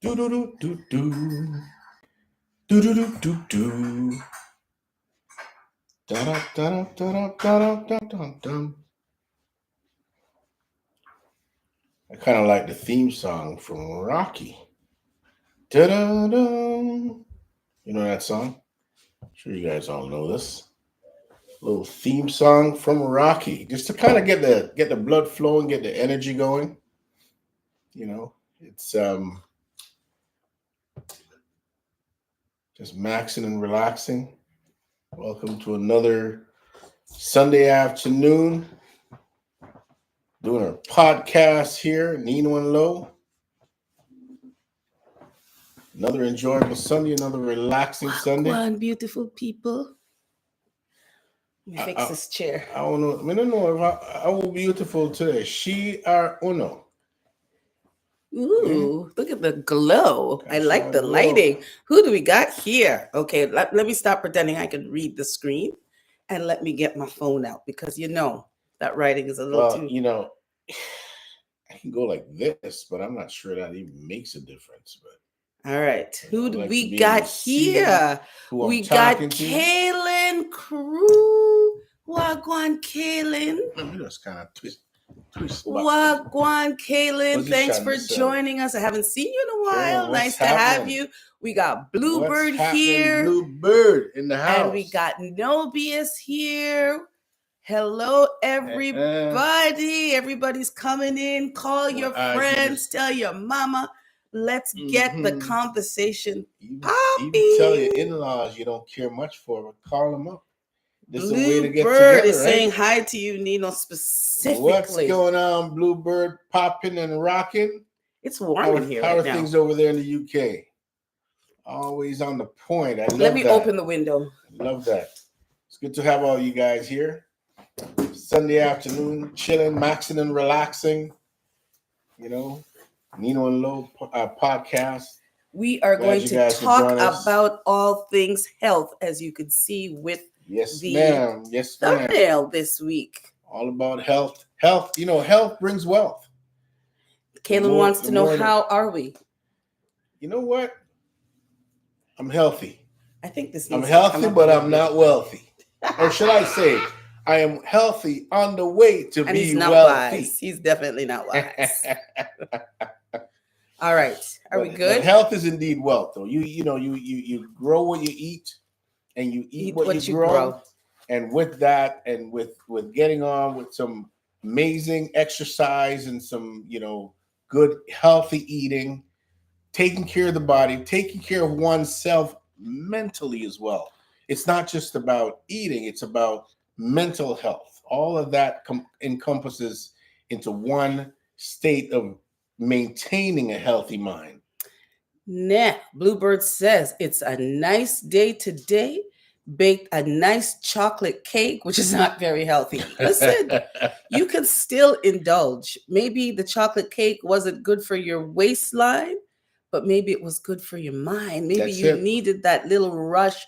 Do do do do do. Do do do do do. Da da da da da da da da. I kind of like the theme song from Rocky. Da da da. You know that song? I'm sure you guys all know this little theme song from Rocky, just to kind of get the blood flowing, get the energy going. You know, it's just maxing and relaxing. Welcome to another Sunday afternoon. Doing our podcast here, Nino and Low. Another enjoyable Sunday, another relaxing Sunday. One beautiful people. Let me fix this chair. I don't know. I don't know if how beautiful today. She or Uno. Ooh, look at the glow. I like the lighting. Who do we got here? Okay, let me stop pretending I can read the screen and let me get my phone out because you know that writing is a little too. You know, I can go like this, but I'm not sure that even makes a difference. But all right, who do we got here? We got Kaylin Crew. Wagwan Kaylin. Let me just kind of twist. Wagwan Kaylin, thanks for joining us. I haven't seen you in a while. Nice to have you. We got Bluebird here. Bluebird in the house. And we got Nobius here. Hello, everybody. Everybody's coming in. Call your friends. Tell your mama. Let's get the conversation popping. You tell your in-laws you don't care much for, but call them up. This is a way to get together, is saying hi to you, Nino, specifically. What's going on, Bluebird? Popping and rocking. It's warm in here. How are things over there in the UK? Always on the point. Let me open the window. I love that. It's good to have all you guys here. Sunday afternoon, chilling, maxing, and relaxing. You know, Nino and Low podcast. We are going to talk about all things health, as you can see with the thumbnail this week. All about health. Health, you know, health brings wealth. Kaylin wants to know, how are we? You know what? I'm healthy. I think this. I'm healthy, but I'm not wealthy. Or should I say, I am healthy on the way to be he's not wealthy. Wise. He's definitely not wise. All right, are we good? But health is indeed wealth, though. You grow what you eat. And you eat what you grow. And with that, and with getting on with some amazing exercise and some, good, healthy eating, taking care of the body, taking care of oneself mentally as well. It's not just about eating, it's about mental health. All of that encompasses into one state of maintaining a healthy mind. Nah, Bluebird says it's a nice day today. Baked a nice chocolate cake, which is not very healthy. Listen, you can still indulge. Maybe the chocolate cake wasn't good for your waistline, but maybe it was good for your mind. Maybe you needed that little rush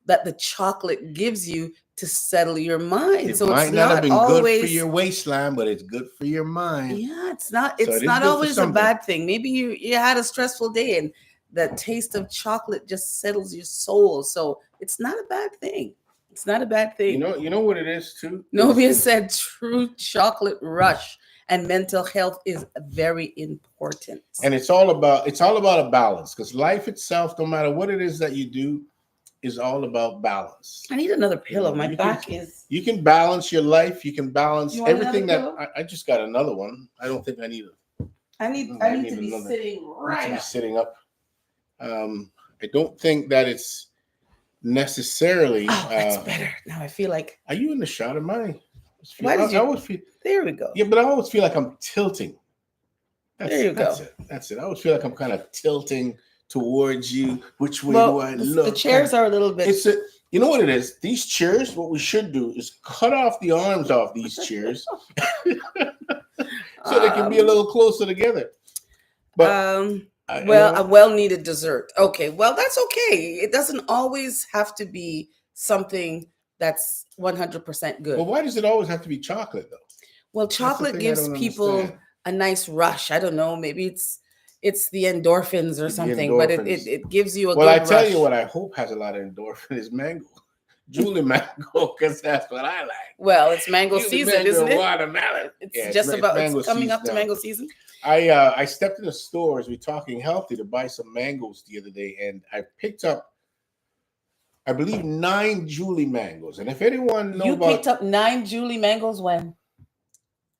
that the chocolate gives you to settle your mind. It might not have been good for your waistline, but it's good for your mind. Yeah, it's not always a bad thing. Maybe you had a stressful day and the taste of chocolate just settles your soul. So it's not a bad thing. It's not a bad thing. You know what it is too? Novia said true chocolate rush and mental health is very important. And it's all about a balance, because life itself, no matter what it is that you do, is all about balance. I need another pillow. My back is. You can balance your life. You can balance everything that. I just got another one. I don't think I need it. I need to be sitting right up. Sitting up. I don't think that it's necessarily. Oh, that's better. Now I feel like. Are you in the shot of mine? Why did you? I always feel. There we go. Yeah, but I always feel like I'm tilting. There you go. That's it. I always feel like I'm kind of tilting towards you. Which way do I look? The chairs are a little bit. You know what it is? These chairs, what we should do is cut off the arms off these chairs so they can be a little closer together. But a well-needed dessert. Okay, well, that's okay. It doesn't always have to be something that's 100% good. Well, why does it always have to be chocolate, though? Well, chocolate gives people a nice rush. I don't know. Maybe it's It's the endorphins or something, but it gives you a well, good I tell rush. you what I hope has a lot of endorphin is mango. Julie mango, because that's what I like. Well, it's mango season, mango isn't it? Watermelon. It's coming up to mango season. I stepped in the store as we're talking healthy to buy some mangoes the other day, and I picked up, I believe, 9 Julie mangoes. And if anyone knows, picked up 9 Julie mangoes when?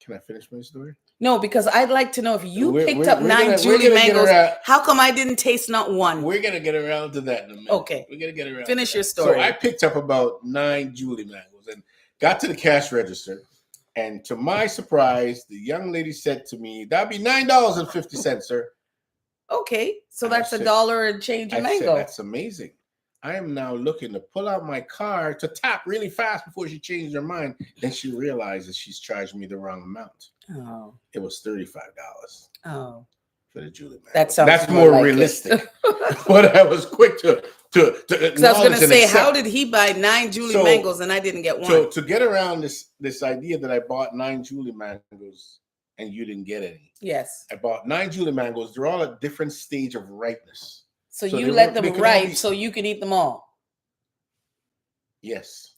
Can I finish my story? No, because I'd like to know if you picked up 9 Julie mangoes. How come I didn't taste not one? We're gonna get around to that in a minute. Okay, we're gonna get around. Finish your story. So I picked up about 9 Julie mangoes and got to the cash register, and to my surprise, the young lady said to me, "That'd be $9.50, sir." Okay, so that's $1 and change a mango. That's amazing. I am now looking to pull out my card to tap really fast before she changed her mind. Then she realizes she's charged me the wrong amount. Oh. It was $35. Oh. For the Julie mango. That's more like realistic. But I was quick to because I was going to say, how did he buy 9 Julie mangoes and I didn't get one? So to get around this idea that I bought 9 Julie mangoes and you didn't get any. Yes. I bought 9 Julie mangoes. They're all at different stage of ripeness. So you let them ripe so you can eat them all. Yes.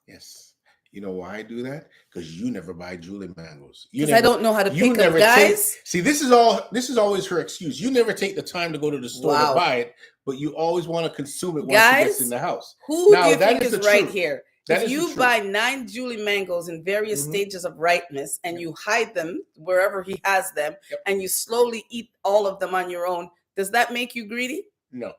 Yes. You know why I do that? Because you never buy Julie mangoes. Because I don't know how to pick them, guys. See, this is always her excuse. You never take the time to go to the store to buy it, but you always want to consume it once it gets in the house. Who do you think is right here? If you buy 9 Julie mangoes in various stages of ripeness and you hide them wherever he has them and you slowly eat all of them on your own, does that make you greedy? No.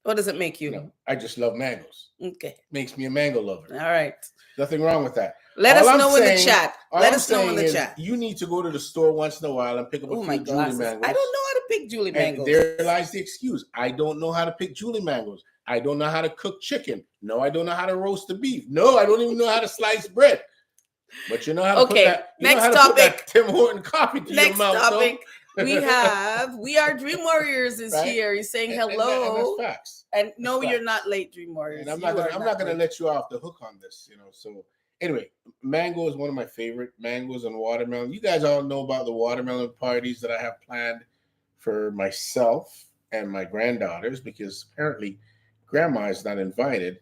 What does it make you? No, I just love mangoes. Okay. Makes me a mango lover. All right. Nothing wrong with that. Let us know in the chat. Let us know in the chat. You need to go to the store once in a while and pick up a few Julie mangoes. I don't know how to pick Julie mangoes. And there lies the excuse. I don't know how to pick Julie mangoes. I don't know how to cook chicken. No, I don't know how to roast the beef. No, I don't even know how to slice bread. But you know how to put that. Next topic. Tim Horton coffee to your mouth. Next topic. We Are Dream Warriors is here. He's saying hello. And that's facts. And no, you're not late, Dream Warriors. And I'm not gonna let you off the hook on this, So anyway, mango is one of my favorite. Mangoes and watermelon. You guys all know about the watermelon parties that I have planned for myself and my granddaughters, because apparently Grandma is not invited,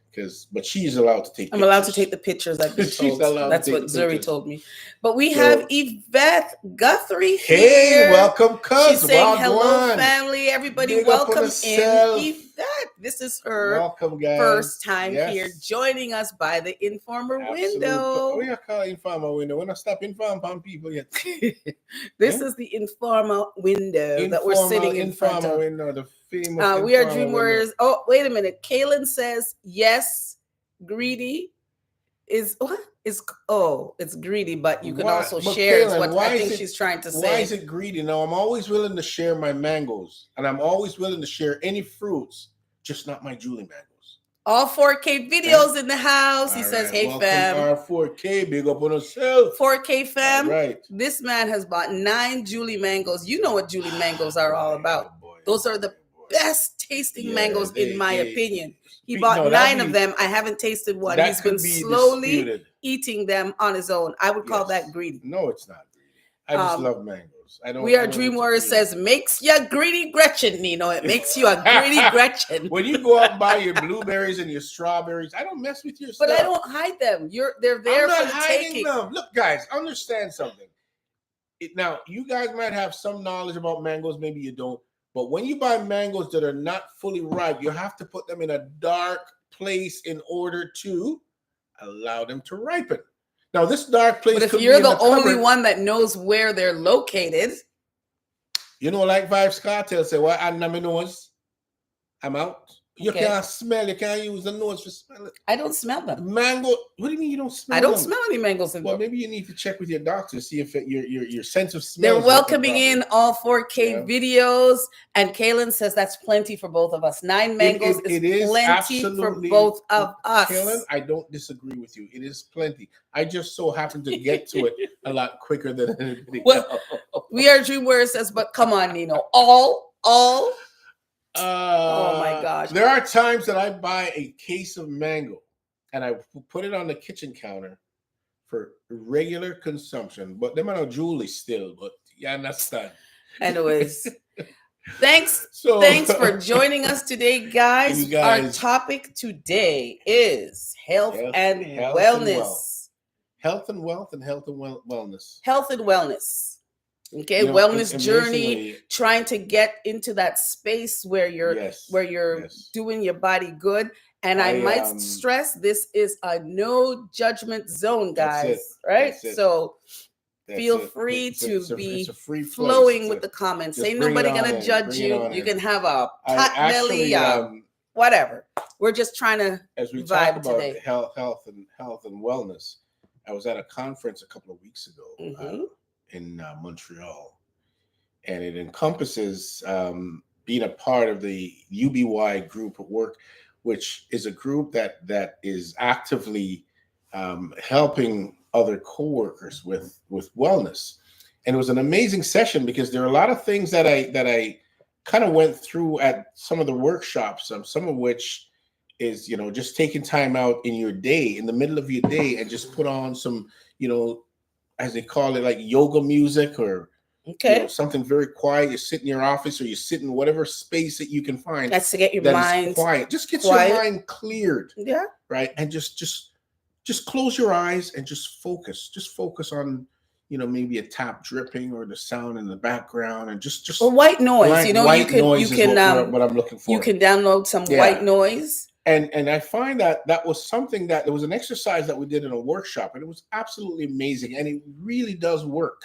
but she's allowed to take pictures. I'm allowed to take the pictures, I've been told. That's what Zuri told me. But we have Yvette Guthrie here. Hey, welcome, cuz. She's saying hello, family. Everybody, welcome in. Yvette, this is her first time here joining us by the Informer window. We are calling Informer window. We're not stop informing people yet. This is the Informer window that we're sitting in front of. Window, We Are Dream Warriors. Oh, wait a minute. Kaylin says, yes, greedy is what? It's greedy, but you can also share. Kaylin, is what I think she's trying to say. Why is it greedy? No, I'm always willing to share my mangoes, and I'm always willing to share any fruits, just not my Julie mangoes. All 4K videos in the house. He says, hey, fam. Our 4K, big up on yourself. 4K fam. Right. This man has bought 9 Julie mangoes. You know what Julie mangoes are all about. Those are the best tasting mangoes, in my opinion. He bought 9 of them. I haven't tasted one. He's been slowly eating them on his own. I would call that greedy. No, it's not greedy. I just love mangoes. We Are Dream Warriors says, makes you greedy Gretchen, Nino. It makes you a greedy Gretchen. When you go out and buy your blueberries and your strawberries, I don't mess with your stuff. But I don't hide them. They're there for the taking. Them. Look, guys, understand something. Now, you guys might have some knowledge about mangoes. Maybe you don't. But when you buy mangoes that are not fully ripe, you have to put them in a dark place in order to allow them to ripen. Now, this dark place. But if you're the only one that knows where they're located, like Vibes Cartel say, well, I'm my nose. I'm out. You can't smell. You can't use the nose to smell it. I don't smell them. Mango. What do you mean you don't smell them? I don't smell any mangoes in them. Well, maybe you need to check with your doctor to see if your sense of smell. They're welcoming in all 4K videos, and Kaylin says that's plenty for both of us. 9 mangoes is plenty for both of us. Kaylin, I don't disagree with you. It is plenty. I just so happen to get to it a lot quicker than anybody else. We Are Dream Warriors says, but come on, Nino, all. Oh my gosh. There are times that I buy a case of mango and I put it on the kitchen counter for regular consumption. But them are not Julie still, but yeah, that's that. Anyways, thanks for joining us today, guys. Our topic today is health and wellness. Health and wealth and health and wellness. Health and wellness. Okay, wellness journey, trying to get into that space where you're doing your body good. And I might stress, this is a no judgment zone, guys. Right? So feel free to be flowing with the comments. Ain't nobody gonna judge you. You can have a pot belly, whatever. We're just trying to as we talk about today. health and wellness. I was at a conference a couple of weeks ago in Montreal, and it encompasses being a part of the UBY group of work, which is a group that is actively helping other coworkers with wellness. And it was an amazing session because there are a lot of things that I kind of went through at some of the workshops, some of which is, just taking time out in your day, in the middle of your day, and just put on some, as they call it, like yoga music or something very quiet. You sit in your office or you sit in whatever space that you can find. That's to get your mind quiet. Just get your mind cleared. Yeah. Right. And just close your eyes and just focus. Just focus on, maybe a tap dripping or the sound in the background, and just or white noise. White noise is what I'm looking for. You can download some white noise. And I find that was something that there was an exercise that we did in a workshop, and it was absolutely amazing. And it really does work.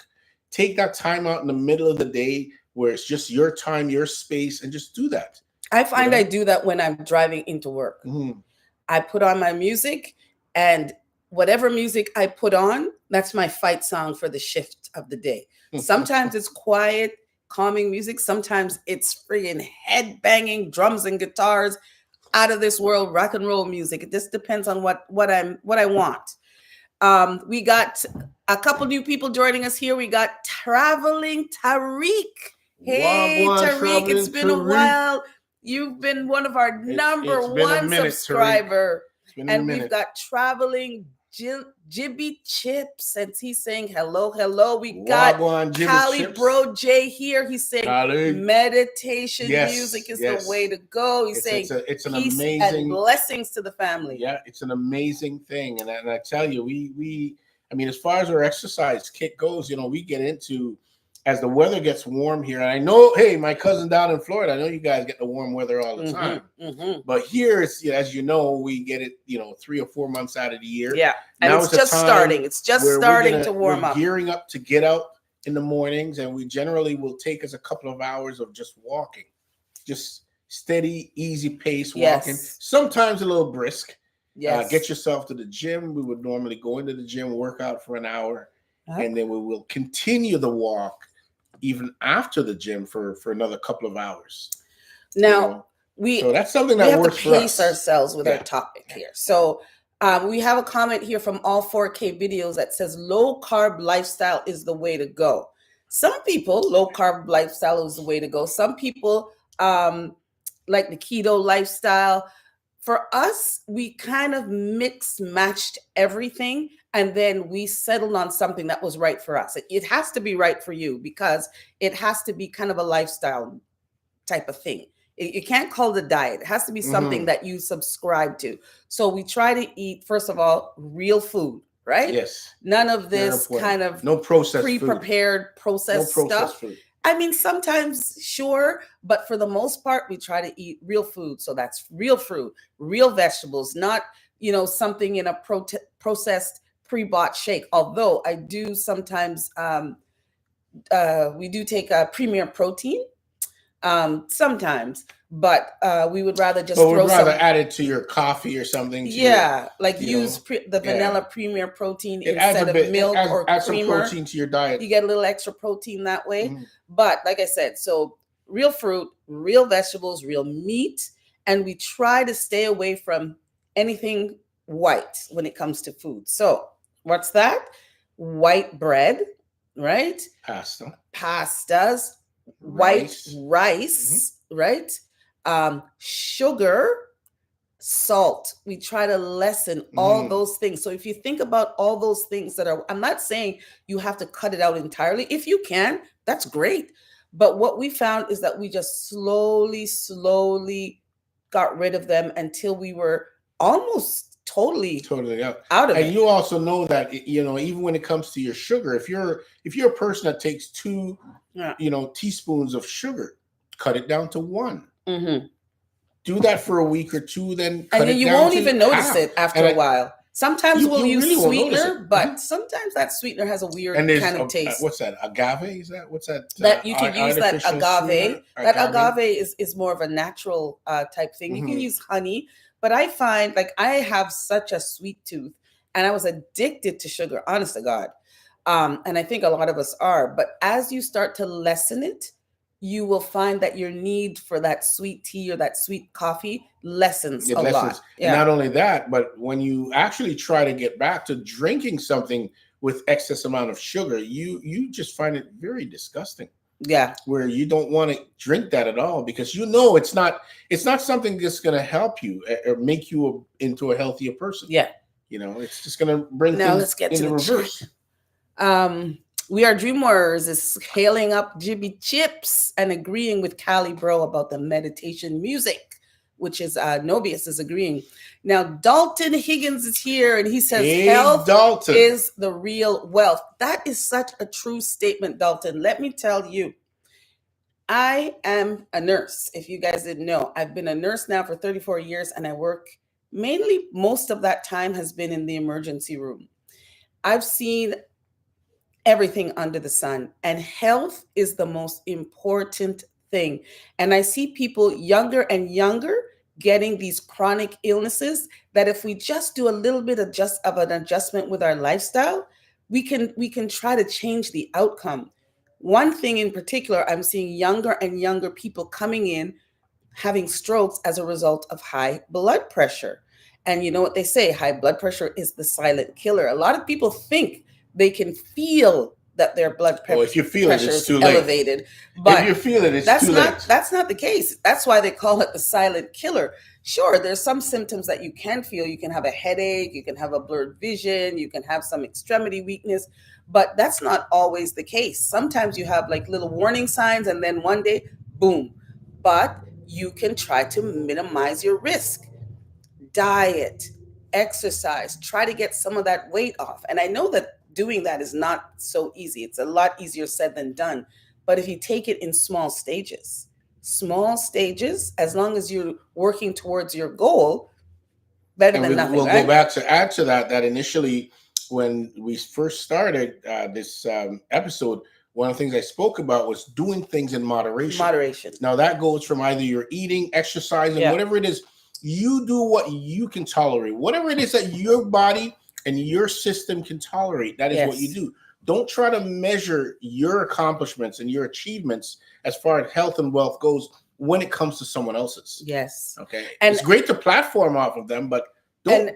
Take that time out in the middle of the day where it's just your time, your space, and just do that. I find I do that when I'm driving into work. Mm-hmm. I put on my music, and whatever music I put on, that's my fight song for the shift of the day. Sometimes it's quiet, calming music. Sometimes it's friggin' head banging drums and guitars, out of this world rock and roll music. It just depends on what I want. We got a couple new people joining us here. We got Traveling Tariq. Hey, Tariq, it's been a while. You've been one of our number one subscriber. And we've got Traveling Jibby Chips, and he's saying hello. We got Cali Bro J here. He's saying meditation music is the way to go. He's saying it's an amazing and blessings to the family. Yeah, it's an amazing thing, and I tell you, I mean, as far as our exercise kit goes, we get into as the weather gets warm here. And I know, hey, my cousin down in Florida, I know you guys get the warm weather all the time. Mm-hmm. But here, it's, as you know, we get it, 3 or 4 months out of the year. Yeah, and now it's just starting. It's just starting to warm up. Gearing up to get out in the mornings, and we generally will take us a couple of hours of just walking, just steady, easy pace walking. Sometimes a little brisk. Yes. Get yourself to the gym. We would normally go into the gym, work out for an hour, and then we will continue the walk even after the gym for another couple of hours. Now, so that's something that works for us. We have to pace ourselves with our topic here. So we have a comment here from All 4K Videos that says low carb lifestyle is the way to go. Some people, low carb lifestyle is the way to go. Some people like the keto lifestyle. For us, we kind of matched everything, and then we settled on something that was right for us. It has to be right for you because it has to be kind of a lifestyle type of thing. You can't call it a diet. It has to be something that you subscribe to. So we try to eat, first of all, real food, right? Yes. None of this kind of no processed pre-prepared processed stuff. Food. I mean, sometimes, sure, but for the most part, we try to eat real food. So that's real fruit, real vegetables, not, something in a processed pre-bought shake. Although I do sometimes, we do take a premier protein sometimes, but we would rather just add it to your coffee or something. Use the vanilla premier protein instead of milk or add creamer. Some protein to your diet. You get a little extra protein that way. Mm. But like I said, so real fruit, real vegetables, real meat, and we try to stay away from anything white when it comes to food. So what's that? White bread, right? Pastas, white rice, right? Sugar, salt. We try to lessen all those things. So if you think about all those things I'm not saying you have to cut it out entirely. If you can, that's great. But what we found is that we just slowly got rid of them until we were almost totally out of it. And you also know that, you know, even when it comes to your sugar, if you're a person that takes 2 teaspoons of sugar, cut it down to 1. Do that for a week or 2, then cut and it you down won't to even notice half. it after a while. Sometimes we'll use really sweetener, but sometimes that sweetener has a weird kind of taste. What's that? Agave? Is that what's that? That you can use that agave. That agave is more of a natural type thing. You can use honey, but I find like I have such a sweet tooth, and I was addicted to sugar, honest to God. And I think a lot of us are. But as you start to lessen it, you will find that your need for that sweet tea or that sweet coffee lessens a lot. Yeah. And not only that, but when you actually try to get back to drinking something with excess amount of sugar, you just find it very disgusting. Yeah. Where you don't want to drink that at all, because you know it's not something that's going to help you or make you into a healthier person. Yeah. You know, it's just going to bring now things let's get into to reverse. We Are Dream Warriors is hailing up Jibby Chips and agreeing with Callie Bro about the meditation music, which is Nobius is agreeing. Now, Dalton Higgins is here, and he says health is the real wealth. That is such a true statement, Dalton. Let me tell you, I am a nurse. If you guys didn't know, I've been a nurse now for 34 years, and I work mainly, most of that time has been in the emergency room. I've seen everything under the sun, and health is the most important thing. And I see people younger and younger getting these chronic illnesses that if we just do a little bit of an adjustment with our lifestyle, we can try to change the outcome. One thing in particular, I'm seeing younger and younger people coming in having strokes as a result of high blood pressure. And you know what they say, high blood pressure is the silent killer. A lot of people think they can feel that their blood pressure, if you feel it, it's too elevated. Late. But if you feel it, it's too late. That's not the case. That's why they call it the silent killer. Sure, there's some symptoms that you can feel. You can have a headache, you can have a blurred vision, you can have some extremity weakness, but that's not always the case. Sometimes you have like little warning signs, and then one day, boom. But you can try to minimize your risk. Diet, exercise, try to get some of that weight off. And I know that doing that is not so easy. It's a lot easier said than done. But if you take it in small stages, as long as you're working towards your goal, better than nothing. We'll go back to add to that initially when we first started this episode, one of the things I spoke about was doing things in moderation. Now that goes from either you're eating, exercising, whatever it is, you do what you can tolerate. Whatever it is that your body and your system can tolerate, that is what you do. Don't try to measure your accomplishments and your achievements as far as health and wealth goes when it comes to someone else's. Yes. Okay. And it's great to platform off of them, but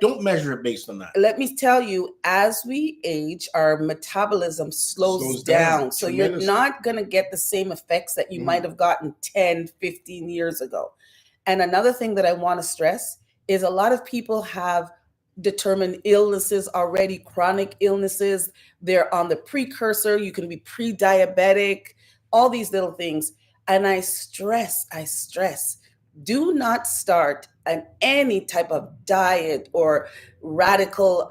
don't measure it based on that. Let me tell you, as we age, our metabolism slows down. So you're not going to get the same effects that you might have gotten 10, 15 years ago. And another thing that I want to stress is a lot of people have determined illnesses already, chronic illnesses. They're on the precursor. You can be pre-diabetic, all these little things. And I stress, do not start any type of diet or radical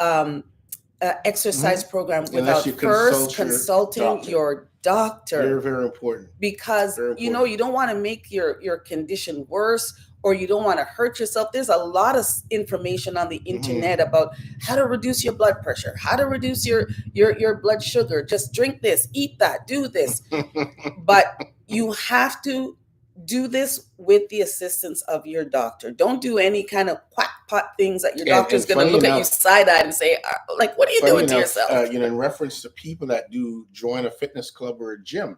exercise program without first consulting your doctor. Very, very important. Because you know, you don't want to make your condition worse, or you don't want to hurt yourself. There's a lot of information on the internet about how to reduce your blood pressure, how to reduce your blood sugar. Just drink this, eat that, do this. But you have to do this with the assistance of your doctor. Don't do any kind of quackpot things that your doctor's going to look at you side-eyed and say, like, what are you doing to yourself? You know, in reference to people that do join a fitness club or a gym,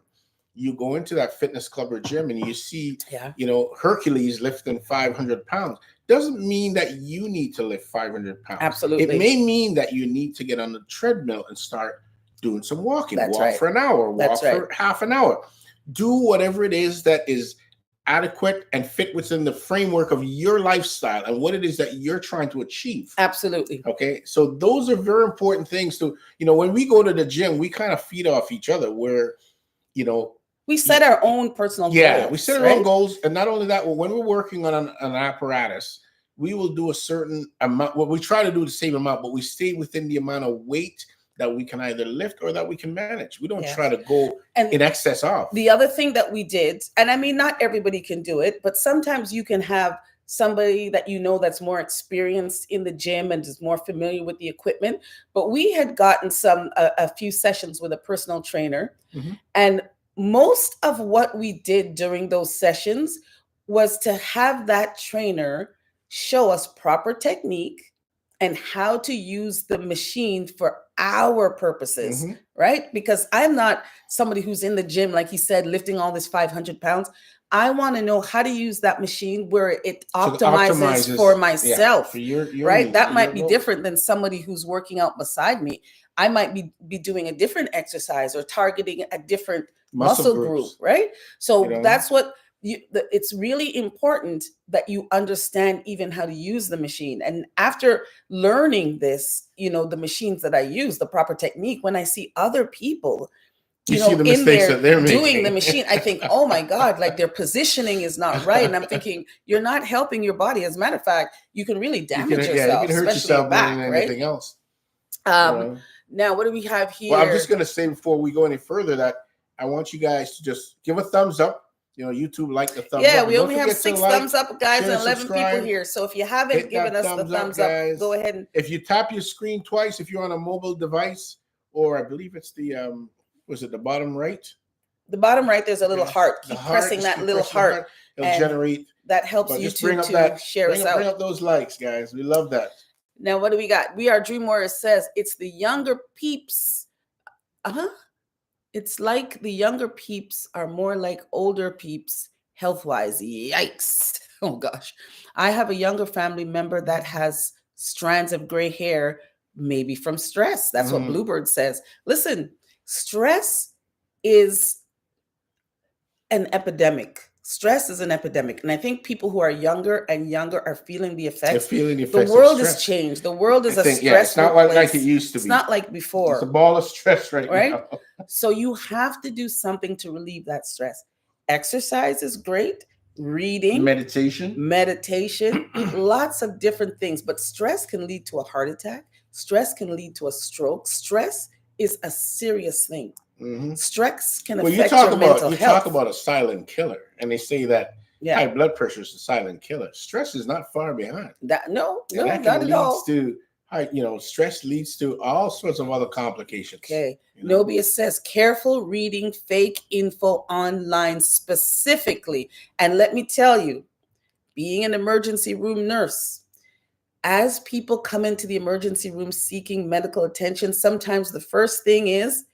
you go into that fitness club or gym and you see, you know, Hercules lifting 500 pounds. Doesn't mean that you need to lift 500 pounds. Absolutely. It may mean that you need to get on the treadmill and start doing some walking. Walk for an hour, walk for half an hour. Do whatever it is that is adequate and fit within the framework of your lifestyle and what it is that you're trying to achieve. Absolutely. Okay. So those are very important things to, you know, when we go to the gym, we kind of feed off each other where, you know, We set our own personal goals. Yeah, we set our own goals. And not only that, well, when we're working on an apparatus, we will do a certain amount. Well, we try to do the same amount, but we stay within the amount of weight that we can either lift or that we can manage. We don't try to go in excess of. The other thing that we did, and I mean, not everybody can do it, but sometimes you can have somebody that you know that's more experienced in the gym and is more familiar with the equipment. But we had gotten a few sessions with a personal trainer, and most of what we did during those sessions was to have that trainer show us proper technique and how to use the machine for our purposes, right? Because I'm not somebody who's in the gym, like he said, lifting all this 500 pounds. I want to know how to use that machine where it optimizes for myself, for your right? Needs, that might be different than somebody who's working out beside me. I might be doing a different exercise or targeting a different muscle group, right? So that's what it's really important that you understand even how to use the machine. And after learning this, the machines that I use, the proper technique, when I see other people, you see the mistakes that they're making doing the machine, I think, oh my God, like their positioning is not right. And I'm thinking, you're not helping your body. As a matter of fact, you can really damage yourself. Yeah, you can hurt yourself more than anything else. Now, what do we have here? Well, I'm just going to say before we go any further that I want you guys to just give a thumbs up. YouTube, like the thumbs up. Yeah, we only have 6 thumbs up, guys, and 11 people here. So if you haven't given us the thumbs up, go ahead and. If you tap your screen twice, if you're on a mobile device, or I believe it's the was it the bottom right? The bottom right, there's a little heart. Keep pressing that little heart. It'll generate. That helps YouTube to share us out. Bring up those likes, guys. We love that. Now, what do we got? We Are Dream Warriors says it's the younger peeps. It's like the younger peeps are more like older peeps health-wise. Yikes. Oh, gosh. I have a younger family member that has strands of gray hair, maybe from stress. That's what Bluebird says. Listen, stress is an epidemic. Stress is an epidemic. And I think people who are younger and younger are feeling the effects. They're feeling the effects. The world has changed. The world is a stressful it's not like it used to be. It's not like before. It's a ball of stress right now. So you have to do something to relieve that stress. Exercise is great. Reading. Meditation. Lots of different things. But stress can lead to a heart attack. Stress can lead to a stroke. Stress is a serious thing. Stress can affect your mental health. You talk about a silent killer, and they say that high blood pressure is a silent killer. Stress is not far behind. No, not at all. Stress leads to all sorts of other complications. Okay. Nobia says, careful reading fake info online specifically. And let me tell you, being an emergency room nurse, as people come into the emergency room seeking medical attention, sometimes the first thing is,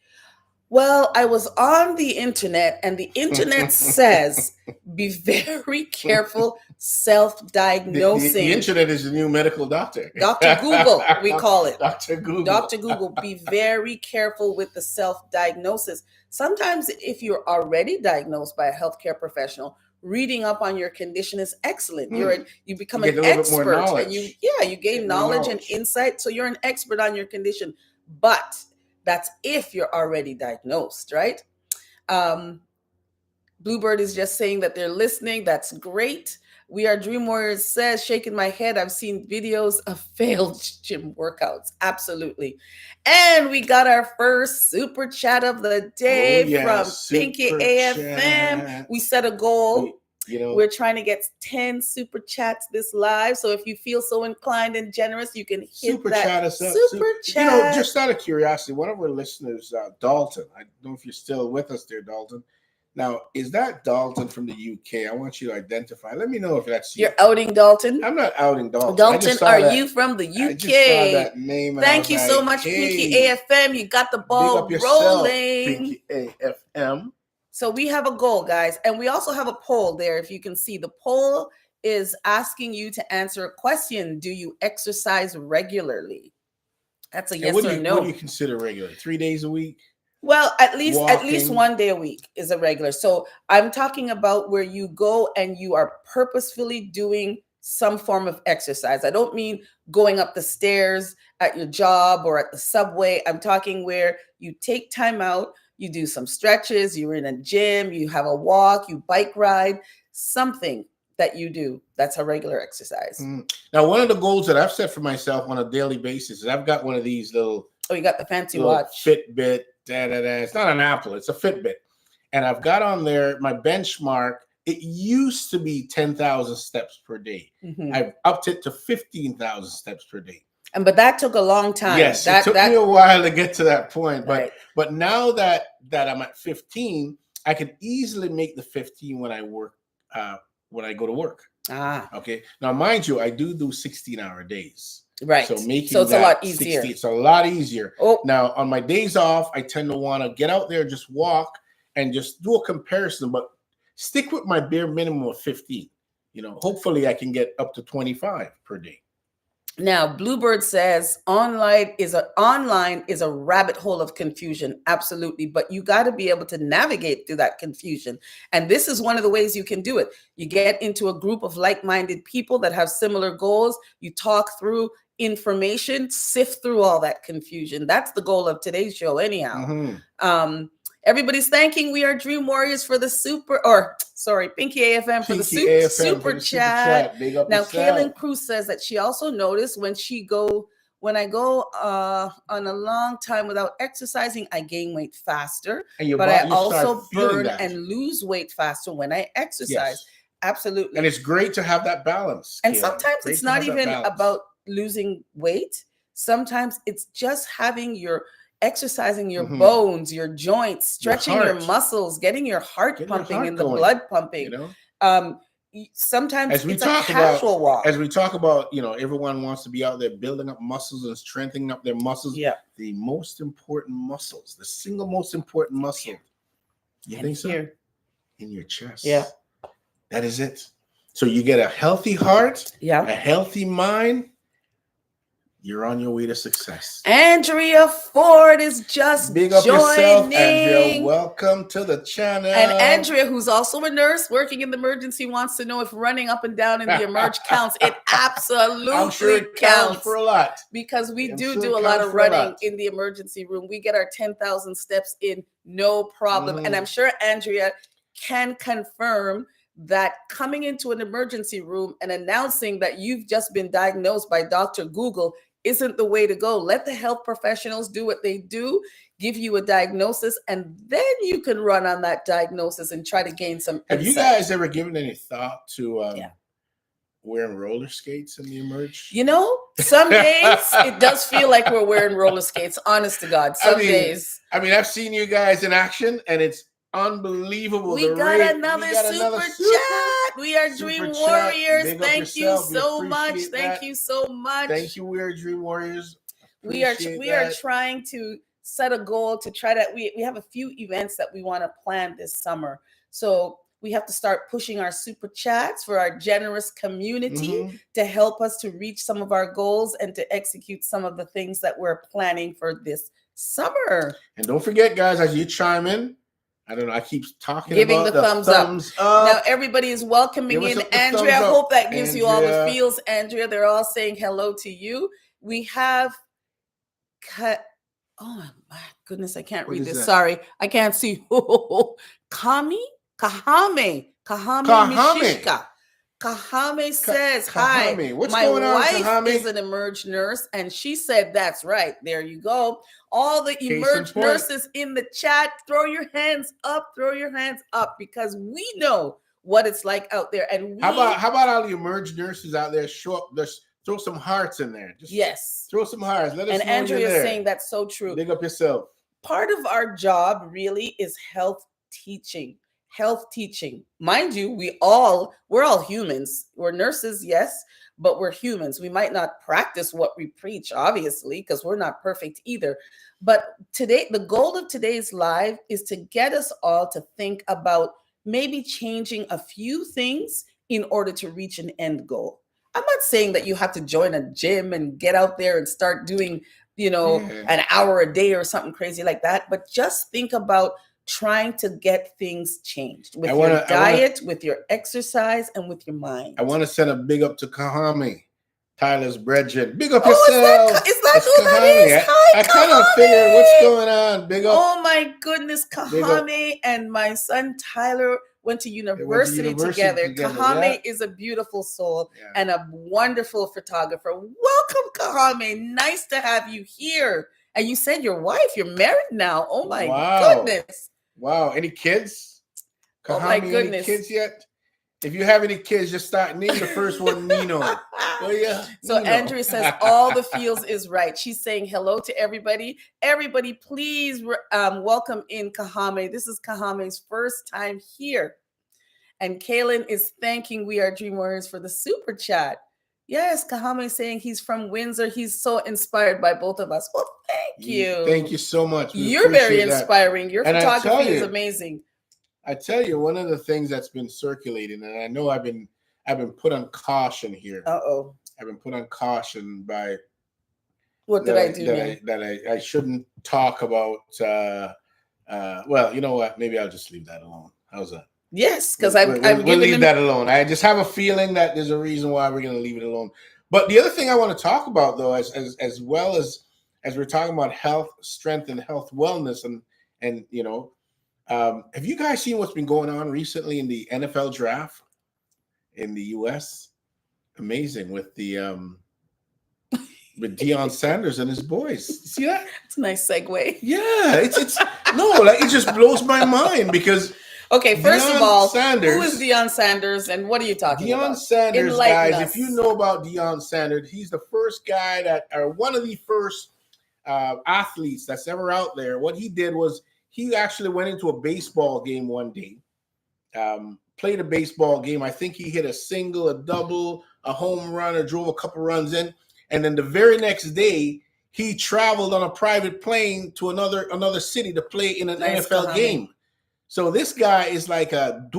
well, I was on the internet and the internet says, be very careful self-diagnosing. The internet is the new medical doctor. Dr. Google, we call it. Dr. Google. Dr. Google, be very careful with the self-diagnosis. Sometimes if you're already diagnosed by a healthcare professional, reading up on your condition is excellent. You become an expert and you gain knowledge and insight. So you're an expert on your condition. But that's if you're already diagnosed, right? Bluebird is just saying that they're listening. That's great. We Are Dream Warriors says, shaking my head, I've seen videos of failed gym workouts. Absolutely. And we got our first super chat of the day from Pinky AFM. We set a goal. We're trying to get 10 super chats this live. So if you feel so inclined and generous, you can hit super that chat us up. Super chat. Just out of curiosity, one of our listeners, Dalton, I don't know if you're still with us there, Dalton. Now, is that Dalton from the UK? I want you to identify. Let me know if that's you. You're outing Dalton? I'm not outing Dalton. Dalton, are you from the UK? I just saw that name. Thank you so much, Pinky AFM. You got the ball rolling. Pinky AFM. So we have a goal, guys. And we also have a poll there. If you can see, the poll is asking you to answer a question. Do you exercise regularly? That's a yes or no. What do you consider regular? 3 days a week? Well, at least 1 day a week is a regular. So I'm talking about where you go and you are purposefully doing some form of exercise. I don't mean going up the stairs at your job or at the subway. I'm talking where you take time out, you do some stretches, you're in a gym, you have a walk, you bike ride, something that you do that's a regular exercise. Now, one of the goals that I've set for myself on a daily basis is I've got one of these little. Oh, you got the fancy watch. Fitbit. It's not an Apple. It's a Fitbit. And I've got on there my benchmark. It used to be 10,000 steps per day. I've upped it to 15,000 steps per day. But that took a long time. Yes, it took me a while to get to that point. But now that I'm at 15, I can easily make the 15 when I work. When I go to work. Okay. Now, mind you, I do 16-hour days. Right. So it's a lot easier. It's a lot easier. Oh. Now, on my days off, I tend to want to get out there, just walk, and just do a comparison, but stick with my bare minimum of 15. Hopefully I can get up to 25 per day. Now, Bluebird says online is a rabbit hole of confusion. Absolutely. But you got to be able to navigate through that confusion. And this is one of the ways you can do it. You get into a group of like-minded people that have similar goals. You talk through information, sift through all that confusion. That's the goal of today's show anyhow. Everybody's thanking We Are Dream Warriors for the Pinky AFM for the super chat. Now, Kaylin Cruz says that she also noticed when I go on a long time without exercising, I gain weight faster, but I also burn and lose weight faster when I exercise. Yes. Absolutely. And it's great to have that balance. And sometimes it's not even about losing weight. Sometimes it's just exercising your bones, your joints, stretching your muscles, getting your heart pumping and the blood pumping. Sometimes it's a casual walk. As we talk about, everyone wants to be out there building up muscles and strengthening up their muscles. Yeah. The most important muscles, the single most important muscle. You think so? Here. In your chest. Yeah. That is it. So you get a healthy heart, a healthy mind. You're on your way to success. Andrea Ford is just Big up yourself, Andrea. Welcome to the channel. And Andrea, who's also a nurse working in the emergency, wants to know if running up and down in the emerge counts. It absolutely I'm sure it counts for a lot. Because we do a lot of running in the emergency room. We get our 10,000 steps in, no problem. And I'm sure Andrea can confirm that coming into an emergency room and announcing that you've just been diagnosed by Dr. Google isn't the way to go. Let the health professionals do what they do, give you a diagnosis, and then you can run on that diagnosis and try to gain some insight. Have you guys ever given any thought to wearing roller skates in the emerge? Some days it does feel like we're wearing roller skates, honest to God. Some days. I've seen you guys in action, and it's unbelievable. We got another super chat. We are Dream Warriors. Thank you so much. Thank you so much. Thank you. We are Dream Warriors. We are trying to set a goal to try to. We have a few events that we want to plan this summer. So we have to start pushing our super chats for our generous community to help us to reach some of our goals and to execute some of the things that we're planning for this summer. And don't forget, guys, as you chime in, I don't know. I keep talking giving about the thumbs up. Now everybody is welcoming in Andrea. I hope that gives you all the feels, Andrea. They're all saying hello to you. We have cut. Oh my goodness, I can't read this. Sorry, I can't see. Kahame Mishishka. Kahame says, hi, my wife is an emerge nurse, and she said, that's right. There you go. All the emerge nurses in the chat, throw your hands up, because we know what it's like out there. And how about all the emerge nurses out there? Show up, just throw some hearts in there. Just throw some hearts. Let us know Andrea is saying that's so true. Big up yourself. Part of our job really is health teaching. Mind you, we're all humans. We're nurses, yes, but we're humans. We might not practice what we preach, obviously, because we're not perfect either. But today, the goal of today's live is to get us all to think about maybe changing a few things in order to reach an end goal. I'm not saying that you have to join a gym and get out there and start doing, an hour a day or something crazy like that, but just think about trying to get things changed with your diet, with your exercise, and with your mind. I want to send a big up to Kahame. Tyler's brethren. Big up Oh, yourself. is that who that is? Hi, I kind of figured what's going on. Big up. Oh my goodness, Kahame and my son Tyler went to university together. Kahame is a beautiful soul and a wonderful photographer. Welcome, Kahame. Nice to have you here. And you said your wife, you're married now. Oh my goodness. Wow. Any kids? Kahame, oh my goodness. Any kids yet? If you have any kids, just name the first one Nino. Oh yeah. So Nino. Andrea says all the feels is right. She's saying hello to everybody. Everybody, please welcome in Kahame. This is Kahame's first time here. And Kaylin is thanking We Are Dream Warriors for the super chat. Yes, Kahame is saying he's from Windsor. He's so inspired by both of us. Well, thank you. Thank you so much. You're very inspiring. Your photography is amazing. I tell you, one of the things that's been circulating, and I know I've been put on caution here. I've been put on caution by what did I do? That I shouldn't talk about. Well, you know what? Maybe I'll just leave that alone. How's that? Yes, because we'll leave that alone. I just have a feeling that there's a reason why we're going to leave it alone. But the other thing I want to talk about, though, as well as we're talking about health, strength, and health wellness, and you know. Have you guys seen what's been going on recently in the NFL draft in the U.S.? Amazing with the with Deion Sanders and his boys. You see that? It's a nice segue. Yeah, it's no, like it just blows my mind because okay, first of all, who is Deion Sanders and what are you talking about? Deion Sanders, guys. If you know about Deion Sanders, he's the first guy one of the first athletes that's ever out there. What he did was he actually went into a baseball game one day, played a baseball game. I think he hit a single, a double, a home run, or drove a couple runs in. And then the very next day, he traveled on a private plane to another city to play in an NFL game. So this guy is like an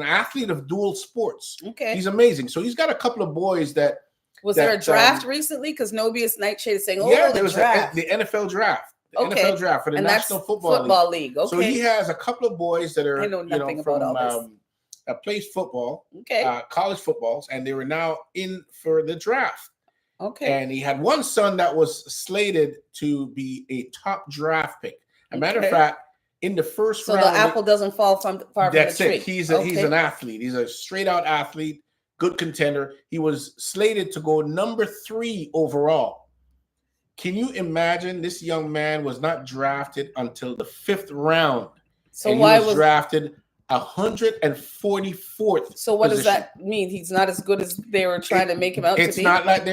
athlete of dual sports. Okay. He's amazing. So he's got a couple of boys that. Was there a draft recently? Because Nobius Nightshade is saying, there was the NFL draft. The NFL draft for the National Football League. Okay. So he has a couple of boys that are plays football, college footballs, and they were now in for the draft. Okay. And he had one son that was slated to be a top draft pick. As a matter of fact, in the first round. So the apple doesn't fall far from the tree. That's it. He's an athlete. He's a straight out athlete, good contender. He was slated to go number 3 overall. Can you imagine this young man was not drafted until the 5th round? So why was drafted 144th? So what does that mean? He's not as good as they were trying to make him out to be? It's not like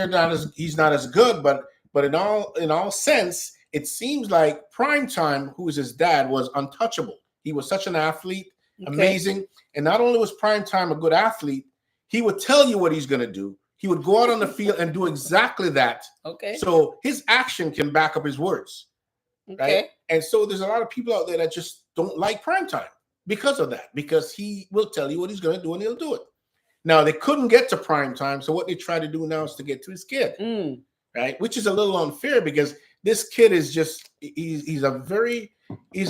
he's not as good, but in all sense, it seems like Primetime, who is his dad, was untouchable. He was such an athlete, amazing. And not only was Primetime a good athlete, he would tell you what he's going to do. He would go out on the field and do exactly that. Okay. So his action can back up his words. Okay. Right? And so there's a lot of people out there that just don't like Primetime because of that, because he will tell you what he's going to do and he'll do it. Now, they couldn't get to Primetime, so what they try to do now is to get to his kid, right? Which is a little unfair because this kid is just, he's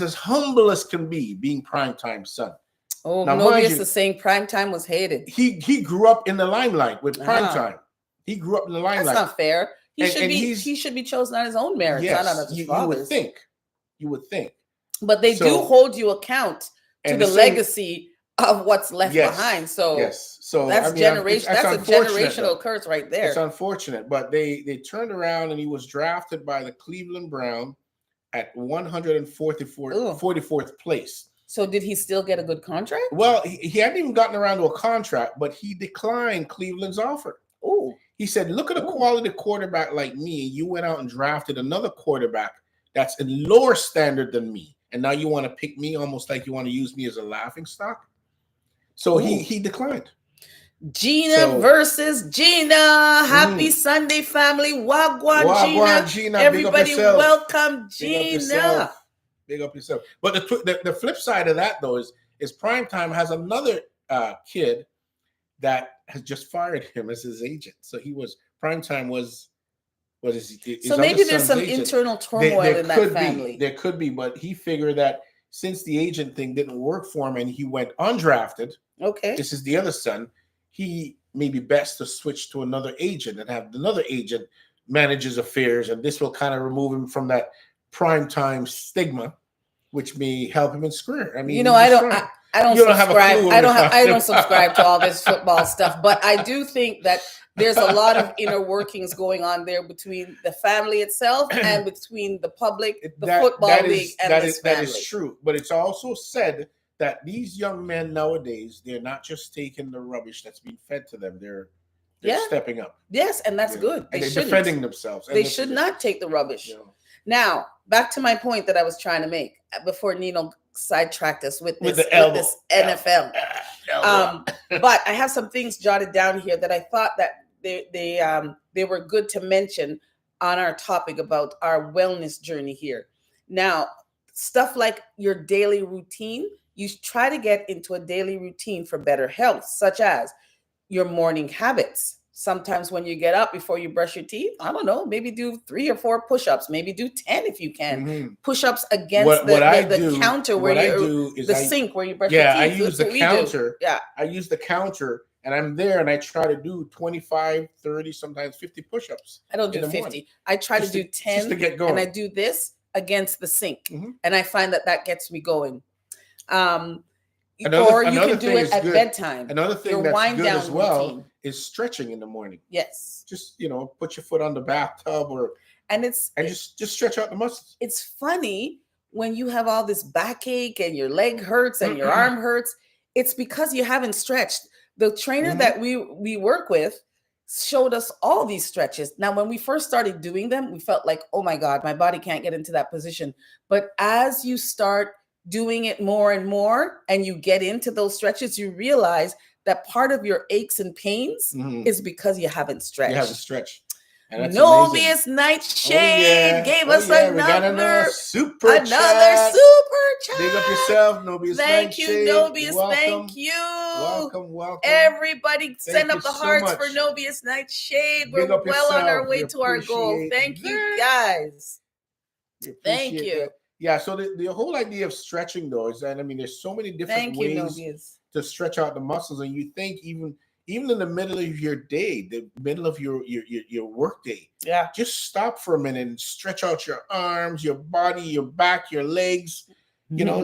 as humble as can be, being Primetime's son. Oh, Nobius is saying Primetime was hated. He grew up in the limelight with Primetime. He grew up in the limelight. That's not fair. He should be chosen on his own merits, not on his father's. You would think. But they do hold you account to the legacy of what's left behind. So so that's generation. That's a generational curse right there. It's unfortunate, but they turned around and he was drafted by the Cleveland Browns at 144th place. So did he still get a good contract? Well, he hadn't even gotten around to a contract, but he declined Cleveland's offer. Oh, he said, "Look at a quality quarterback like me. You went out and drafted another quarterback that's a lower standard than me, and now you want to pick me almost like you want to use me as a laughingstock." So he declined. Gina versus Gina. Happy Sunday, family. Wagwan Gina. Everybody welcome Gina. Big up yourself. But the flip side of that, though, is Primetime has another kid that has just fired him as his agent. So Primetime was his so maybe there's some agent. Internal turmoil in that family. There could be, but he figured that since the agent thing didn't work for him and he went undrafted. Okay. This is the other son. He maybe best to switch to another agent and have another agent manage his affairs, and this will kind of remove him from that prime time stigma, which may help him in his career. I mean, I don't subscribe. I don't subscribe to all this football stuff, but I do think that there's a lot of inner workings going on there between the family itself and between the public, the football league, and this family. That is true, but it's also said that these young men nowadays, they're not just taking the rubbish that's being fed to them. They're stepping up. Yes, and that's good. They're defending themselves. They should not take the rubbish. Now, back to my point that I was trying to make before Nino sidetracked us with this NFL. But I have some things jotted down here that I thought that they were good to mention on our topic about our wellness journey here. Now, stuff like your daily routine, you try to get into a daily routine for better health, such as your morning habits. Sometimes when you get up before you brush your teeth, I don't know, maybe do 3 or 4 push-ups, maybe do 10 if you can. Mm-hmm. Push-ups against the counter where sink where you brush your teeth. I use the counter. Yeah. I use the counter and I'm there and I try to do 25, 30, sometimes 50 push-ups. I don't do 50. Morning. I try to do 10 just to get going. And I do this against the sink. Mm-hmm. And I find that gets me going. Or you can do it at bedtime. Another thing that's good as well is stretching in the morning. Yes. Just, put your foot on the bathtub and just stretch out the muscles. It's funny when you have all this backache and your leg hurts and your arm hurts. It's because you haven't stretched. The trainer that we work with showed us all these stretches. Now, when we first started doing them, we felt like, oh my God, my body can't get into that position. But as you start doing it more and more, and you get into those stretches, you realize that part of your aches and pains is because you haven't stretched. You haven't stretched. Nobius Nightshade gave us another super chat. Big up yourself, Nobius Thank you, Nobius. Welcome. Thank you. Welcome. Everybody send up the hearts for Nobius Nightshade. We're well on our way to our goal. Thank you, guys. Thank you. Yeah, so the whole idea of stretching, though, is that, there's so many different ways to stretch out the muscles. And you think even in the middle of your day, the middle of your work day, just stop for a minute and stretch out your arms, your body, your back, your legs,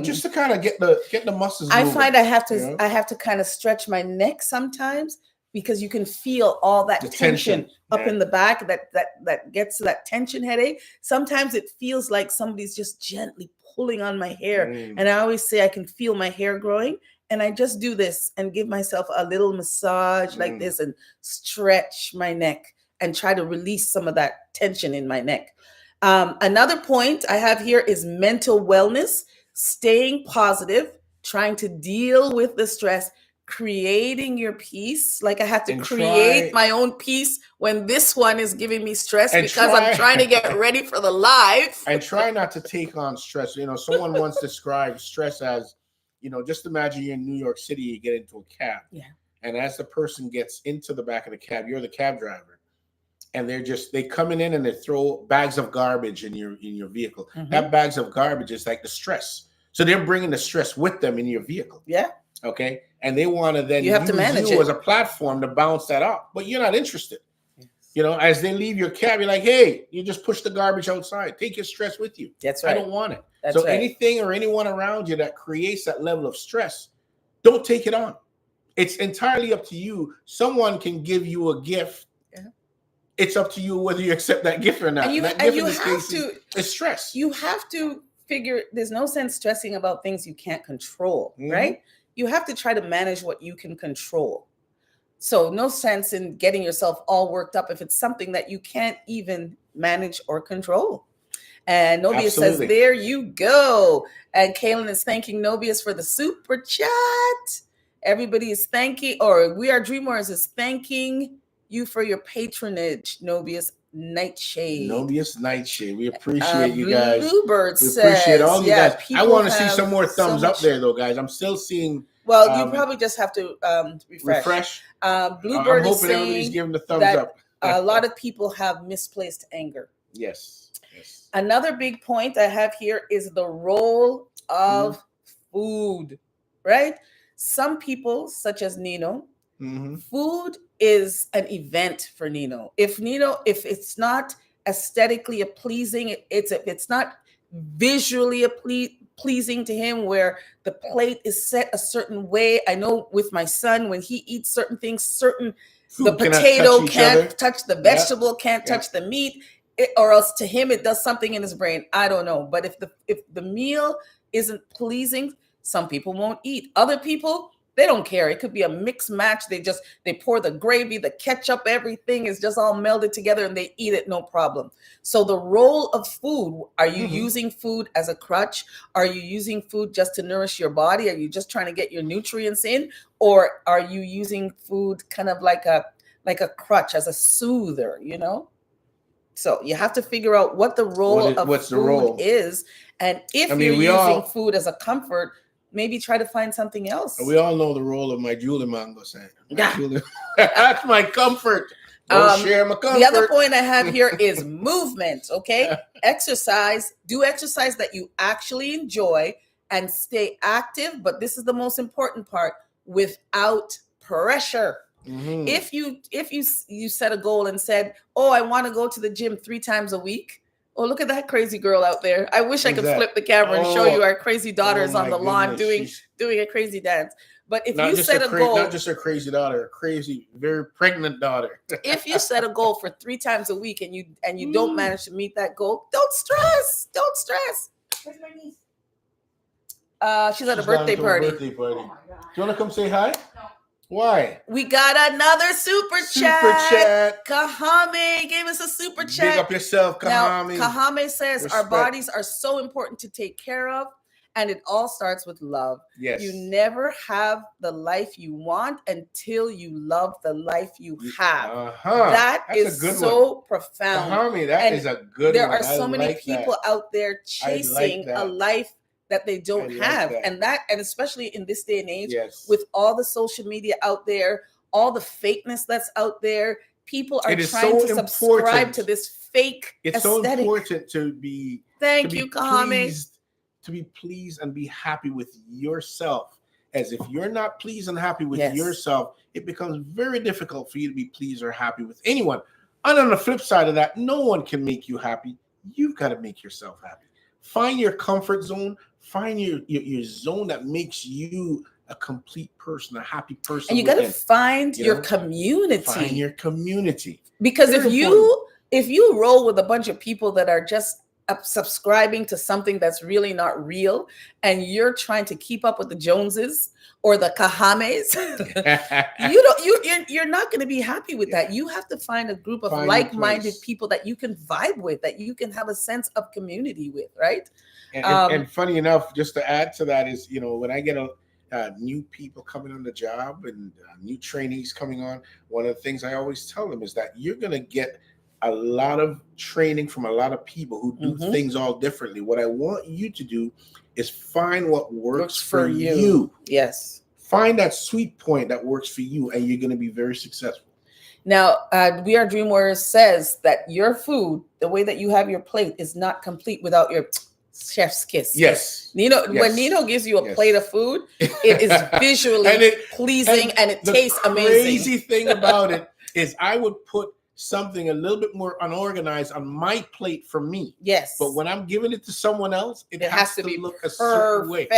just to kind of get the muscles moving. I find I have to kind of stretch my neck sometimes, because you can feel all that tension up in the back that gets to that tension headache. Sometimes it feels like somebody's just gently pulling on my hair. And I always say I can feel my hair growing. And I just do this and give myself a little massage like this and stretch my neck and try to release some of that tension in my neck. Another point I have here is mental wellness, staying positive, trying to deal with the stress, creating your peace. Like I have to create my own peace when this one is giving me stress because I'm trying to get ready for the live. And try not to take on stress. Someone once described stress as, just imagine you're in New York City, you get into a cab. Yeah. And as the person gets into the back of the cab, you're the cab driver. And they coming in and they throw bags of garbage in your vehicle. That bags of garbage is like the stress. So they're bringing the stress with them in your vehicle. Yeah. Okay. And they want to then use you as a platform to bounce that off. But you're not interested. Yes. As they leave your cab, you're like, hey, you just push the garbage outside. Take your stress with you. That's right. I don't want it. So anything or anyone around you that creates that level of stress, don't take it on. It's entirely up to you. Someone can give you a gift. Yeah. It's up to you whether you accept that gift or not. And you have to. It's stress. You have to figure. There's no sense stressing about things you can't control, right? You have to try to manage what you can control. So no sense in getting yourself all worked up if it's something that you can't even manage or control. And Nobius says, there you go. And Kaylin is thanking Nobius for the super chat. Everybody is thanking, or We Are Dreamers is thanking you for your patronage, Nobius Nightshade. Nobius Nightshade. We appreciate you guys. Bluebird we appreciate all you guys. I want to see some more thumbs so up there, though, guys. I'm still seeing. Well, you probably just have to refresh. Bluebird is saying everybody's giving the thumbs up. A lot of people have misplaced anger. Yes. Another big point I have here is the role of food, right? Some people, such as Nino, Food is an event for Nino. If it's not aesthetically pleasing, if it's not visually pleasing to him, where the plate is set a certain way. I know with my son, when he eats certain things, the potato can't touch the vegetable, can't touch the meat, or else to him it does something in his brain. I don't know. But if the meal isn't pleasing, some people won't eat. Other people, they don't care. It could be a mixed match. They pour the gravy, the ketchup, everything is just all melded together and they eat it, no problem. So the role of food, are you using food as a crutch? Are you using food just to nourish your body? Are you just trying to get your nutrients in? Or are you using food kind of like a crutch, as a soother, So you have to figure out what the role of food is. And if you're using food as a comfort, maybe try to find something else. We all know the role of my Julie Mango saying. That's my comfort. Don't share my comfort. The other point I have here is movement, okay? Exercise. Do exercise that you actually enjoy and stay active. But this is the most important part, without pressure. If you set a goal and said, oh, I want to go to the gym 3 times a week. Oh, look at that crazy girl out there. I wish I could flip the camera and show you our crazy daughters on the lawn doing a crazy dance. But if you set a goal, not just a crazy daughter, a crazy, very pregnant daughter. If you set a goal for 3 times a week and you don't manage to meet that goal, don't stress. Don't stress. Where's my niece? She's at a birthday party. Oh my God. Do you want to come say hi? No. Why? We got another super chat. Kahame gave us a super chat. Big up yourself, Kahame. Now, Kahame says our bodies are so important to take care of, and it all starts with love. Yes. You never have the life you want until you love the life you have. That is so profound. Kahame, that is a good one. There are so many people out there chasing a life that they don't have. And especially in this day and age, with all the social media out there, all the fakeness that's out there, people are trying to subscribe to this fake aesthetic. It's so important to be pleased and be happy with yourself. As if you're not pleased and happy with yourself, it becomes very difficult for you to be pleased or happy with anyone. And on the flip side of that, no one can make you happy. You've got to make yourself happy. Find your comfort zone. Find your zone that makes you a complete person, a happy person. And you got to find your community. Find your community. Because if you roll with a bunch of people that are just subscribing to something that's really not real, and you're trying to keep up with the Joneses or the Kahames, you're not going to be happy with that. You have to find a group of like-minded people that you can vibe with, that you can have a sense of community with, right? And funny enough, just to add to that is, when I get new people coming on the job and new trainees coming on, one of the things I always tell them is that you're going to get a lot of training from a lot of people who do things all differently. What I want you to do is find what works for you. Yes. Find that sweet point that works for you, and you're going to be very successful. Now, We Are Dream Warriors says that your food, the way that you have your plate, is not complete without your chef's kiss. Yes. When Nino gives you a plate of food, it is visually pleasing and it tastes amazing. The crazy thing about it is I would put something a little bit more unorganized on my plate for me. Yes. But when I'm giving it to someone else, it has to look perfect. A certain way.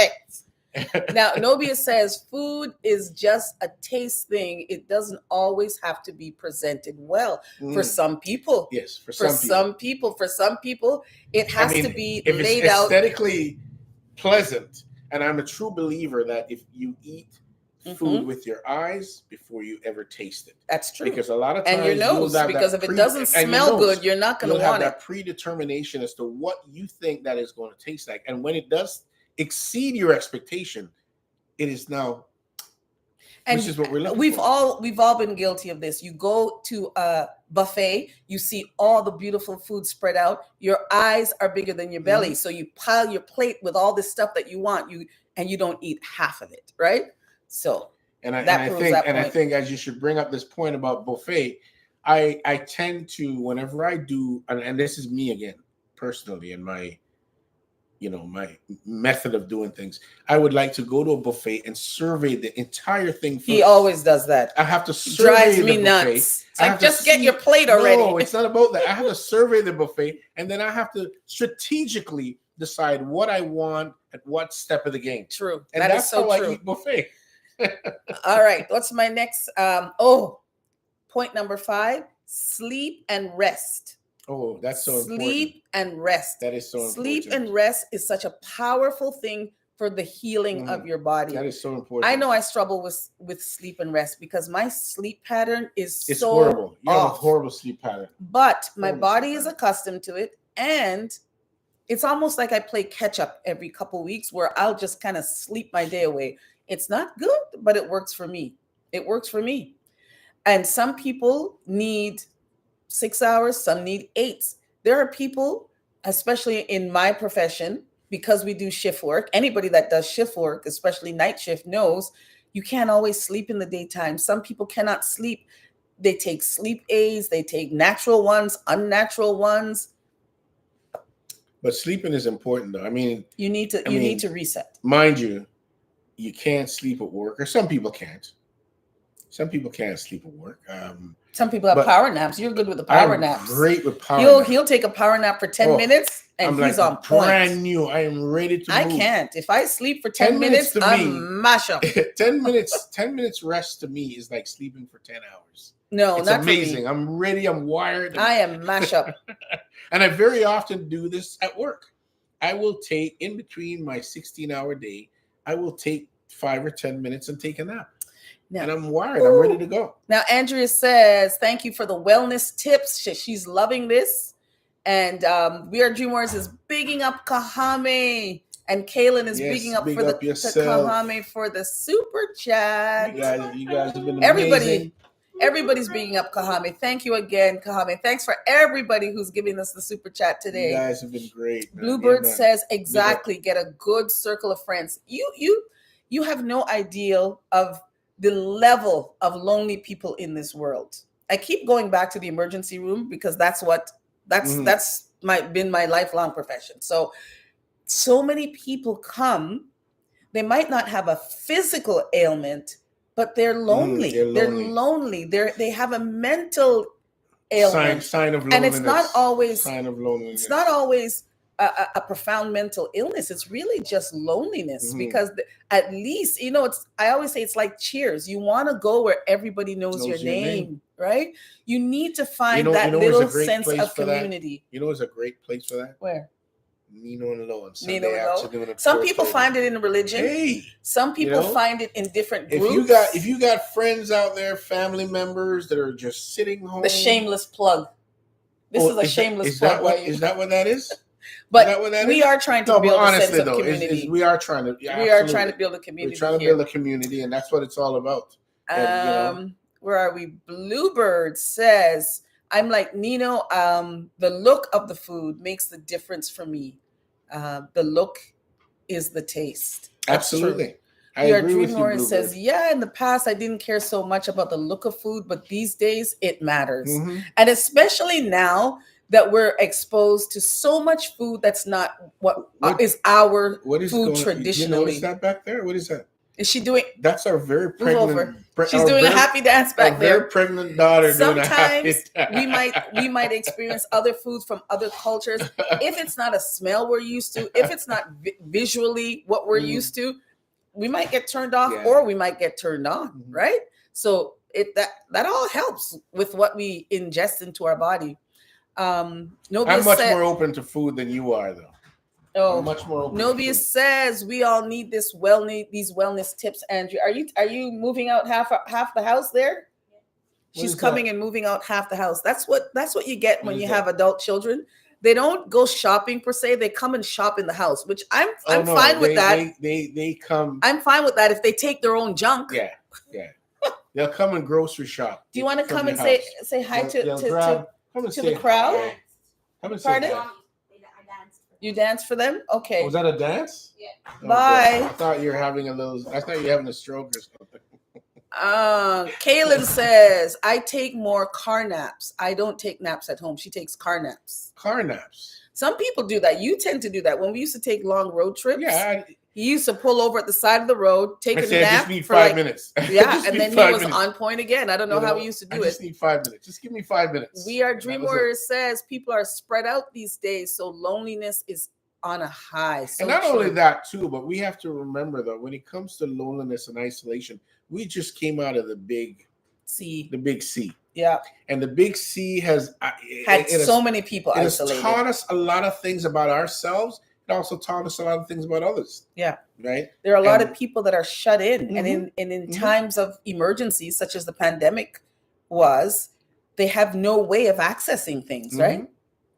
Now, Nobia says food is just a taste thing. It doesn't always have to be presented well. For some people. Yes, for some people, it has to be if laid it's out aesthetically pleasant. And I'm a true believer that if you eat food with your eyes before you ever taste it. That's true. Because a lot of times and your nose, because if it doesn't smell good, you're not going to want it. Have that predetermination as to what you think that is going to taste like. And when it does exceed your expectation, it is now, which is what we're looking for. We've all been guilty of this. You go to a buffet, you see all the beautiful food spread out. Your eyes are bigger than your belly. So you pile your plate with all this stuff that you want, and you don't eat half of it, right? So I think as you should bring up this point about buffet, I tend to, whenever I do, and this is me again personally, in my my method of doing things. I would like to go to a buffet and survey the entire thing first. He always does that. I have to survey the buffet. Nuts. It's like, just get your plate already. No, it's not about that. I have to survey the buffet, and then I have to strategically decide what I want at what step of the game. True. And that's so how true. I eat buffet. All right. What's my next? Point number 5, sleep and rest. Oh, that's so important. Sleep and rest. That is so important. Sleep and rest is such a powerful thing for the healing of your body. That is so important. I know I struggle with sleep and rest because my sleep pattern is it's so horrible. You have a off. Horrible sleep pattern. But my body is accustomed to it, and it's almost like I play catch up every couple weeks where I'll just kind of sleep my day away. It's not good, but it works for me. It works for me. And some people need 6 hours, some need 8. There are people, especially in my profession, because we do shift work. Anybody that does shift work, especially night shift, knows you can't always sleep in the daytime. Some people cannot sleep. They take sleep aids, they take natural ones, unnatural ones. But sleeping is important, though. I mean, you need to reset. Mind you, you can't sleep at work, or some people can't. Some people can't sleep at work. Some people have power naps. You're good with the power naps. Great with power naps. He'll take a power nap for 10 minutes and he's on point. Brand new. I am ready to move. I can't. If I sleep for 10 minutes, I'm mash up. 10 minutes rest to me is like sleeping for 10 hours. No, it's not amazing. For me. I'm ready. I'm wired. I am mash up. And I very often do this at work. I will take, in between my 16-hour day, I will take 5 or 10 minutes and take a nap. Now, and I'm wired. I'm ready to go. Now, Andrea says, thank you for the wellness tips. She's loving this. And We Are Dream Warriors is bigging up Kahame. And Kaylin is bigging up for the Kahame for the super chat. You guys have been amazing. Everybody's bigging up Kahame. Thank you again, Kahame. Thanks for everybody who's giving us the super chat today. You guys have been great. Man. Bluebird says, exactly. Get a good circle of friends. You have no idea of the level of lonely people in this world. I keep going back to the emergency room because that's been my lifelong profession. So many people come, they might not have a physical ailment, but they're lonely. They're lonely. They have a mental ailment. Sign of loneliness. And it's not always sign of loneliness. It's not always a profound mental illness. It's really just loneliness because at least, I always say it's like Cheers. You want to go where everybody knows your name, right? You need to find that little sense of community. You know, it's a great place for that. Where? Nino and Lo. Nino and Lo. Some people find it in religion. Hey, some people find it in different groups. If you got friends out there, family members that are just sitting home. The shameless plug. This is a shameless plug. Is that what that is? But we are trying to build a sense of community. We are trying to. Yeah, we are trying to build a community. We're trying to build a community, and that's what it's all about. Where are we? Bluebird says, I'm like Nino. The look of the food makes the difference for me. The look is the taste. That's absolutely. I agree with you, Bluebird says, yeah, in the past, I didn't care so much about the look of food, but these days it matters. Mm-hmm. And especially now that we're exposed to so much food that's not what is our food traditionally. You notice that back there? What is that? Is she doing? That's our very pregnant. She's doing a happy dance back there. Very pregnant daughter. Sometimes we might experience other foods from other cultures. If it's not a smell we're used to, if it's not visually what we're used to, we might get turned off or we might get turned on. Right? So that all helps with what we ingest into our body. I'm much more open to food than you are, though. Oh, I'm much more open. Novia says we all need these wellness tips. Andrew, are you moving out half the house there? She's coming and moving out half the house. That's what you get when you have adult children. They don't go shopping per se. They come and shop in the house, which I'm fine with that. They come. I'm fine with that if they take their own junk. Yeah. They'll come and grocery shop. Do you want to come and say hi to the crowd? Pardon? You dance for them? Okay. Was that a dance? Yeah. Bye. I thought you were having a stroke or something. Kaylin says, I take more car naps. I don't take naps at home. She takes car naps. Car naps. Some people do that. You tend to do that. When we used to take long road trips, he used to pull over at the side of the road, take a nap. Just need 5 minutes. Yeah, and then he was on point again. I don't know how we used to do it. I just need 5 minutes. Just give me 5 minutes. We Are Dream Warriors says people are spread out these days, so loneliness is on a high. So and not only that too, but we have to remember though, when it comes to loneliness and isolation, we just came out of the big C. The big C. Yeah. And the big C has had so many people isolated. It has taught us a lot of things about ourselves. It also taught us a lot of things about others. Yeah. Right. There are a lot of people that are shut in. And in times of emergencies, such as the pandemic was, they have no way of accessing things, right?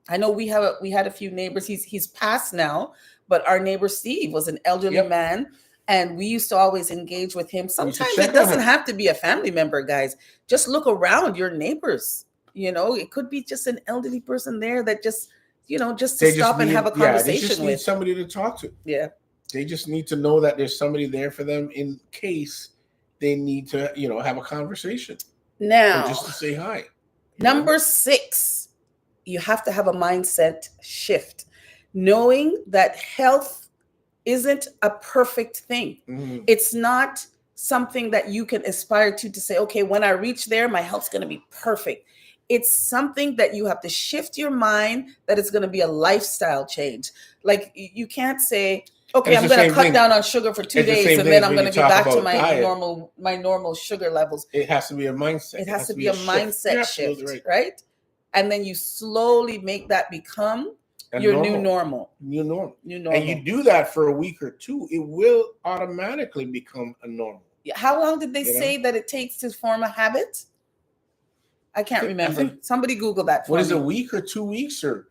I know we had a few neighbors. He's passed now, but our neighbor Steve was an elderly man. And we used to always engage with him. Sometimes it doesn't have to be a family member, guys. Just look around your neighbors. You know, it could be just an elderly person there that just, just to stop and have a conversation with. They just need somebody to talk to. Yeah. They just need to know that there's somebody there for them in case they need to, have a conversation. Now, or just to say hi. Number 6, you have to have a mindset shift. Knowing that health isn't a perfect thing. It's not something that you can aspire to say, okay, when I reach there, my health's going to be perfect. It's something that you have to shift your mind, that it's going to be a lifestyle change. Like you can't say, okay, I'm going to cut down on sugar for 2 days and then I'm going to be back to my normal sugar levels. It has to be a mindset. It has to be a mindset shift, right? And then you slowly make that become your new normal. New normal. And you do that for a week or two, it will automatically become a normal. How long did they say that it takes to form a habit? I can't remember. Somebody Google that for me. What is a week or 2 weeks or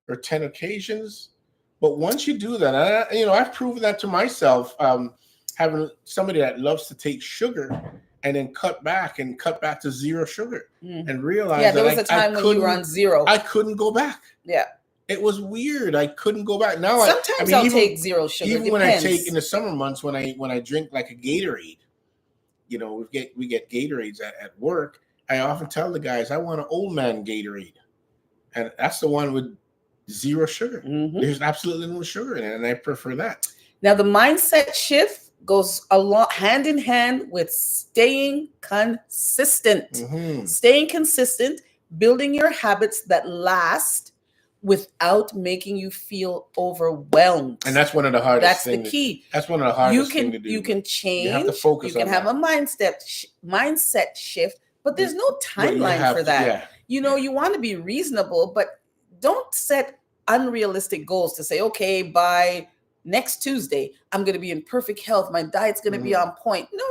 10 occasions? But once you do that, I've proven that to myself, having somebody that loves to take sugar and then cut back to zero sugar and realize that there was a time when you were on zero. I couldn't go back. Yeah. It was weird. I couldn't go back. Now sometimes I'll take zero sugar. Even when I take in the summer months, when I drink like a Gatorade, we get Gatorades at work. I often tell the guys I want an old man Gatorade, and that's the one with zero sugar. There's absolutely no sugar in it, and I prefer that. Now the mindset shift goes along hand in hand with staying consistent. Staying consistent, building your habits that last without making you feel overwhelmed. And that's one of the hardest things. That's the key. That's one of the hardest things to do. You can change. You have to focus on that. You can have a mindset shift, but there's no timeline for that. You want to be reasonable, but don't set unrealistic goals to say, okay, by next Tuesday, I'm going to be in perfect health. My diet's going to be on point. No.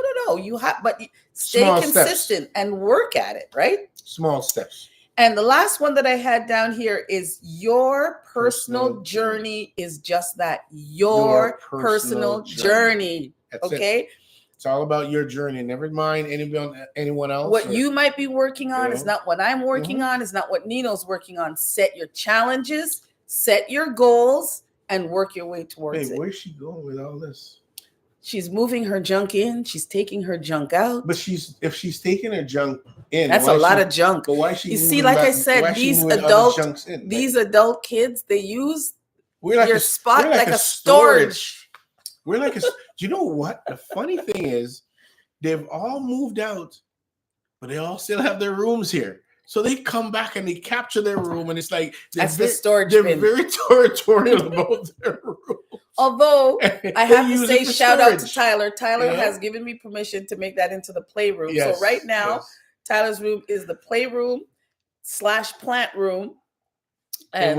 But stay consistent and work at it, right? Small steps. And the last one that I had down here is your personal journey is just that, your personal journey. Okay. It's all about your journey. Never mind anyone else. What you might be working on is not what I'm working on, is not what Nino's working on. Set your challenges, set your goals, and work your way towards it. Where's she going with all this? She's moving her junk in. She's taking her junk out. But if she's taking her junk in, that's a lot of junk. But why is she? You see, like I said, these adult kids, they use your spot like a storage. We're like do you know what? The funny thing is, they've all moved out, but they all still have their rooms here. So they come back and they capture their room, and it's like that's the storage. They're very territorial about their room. Although I have to say, shout out to Tyler. Tyler has given me permission to make that into the playroom. So right now, Tyler's room is the playroom / plant room. And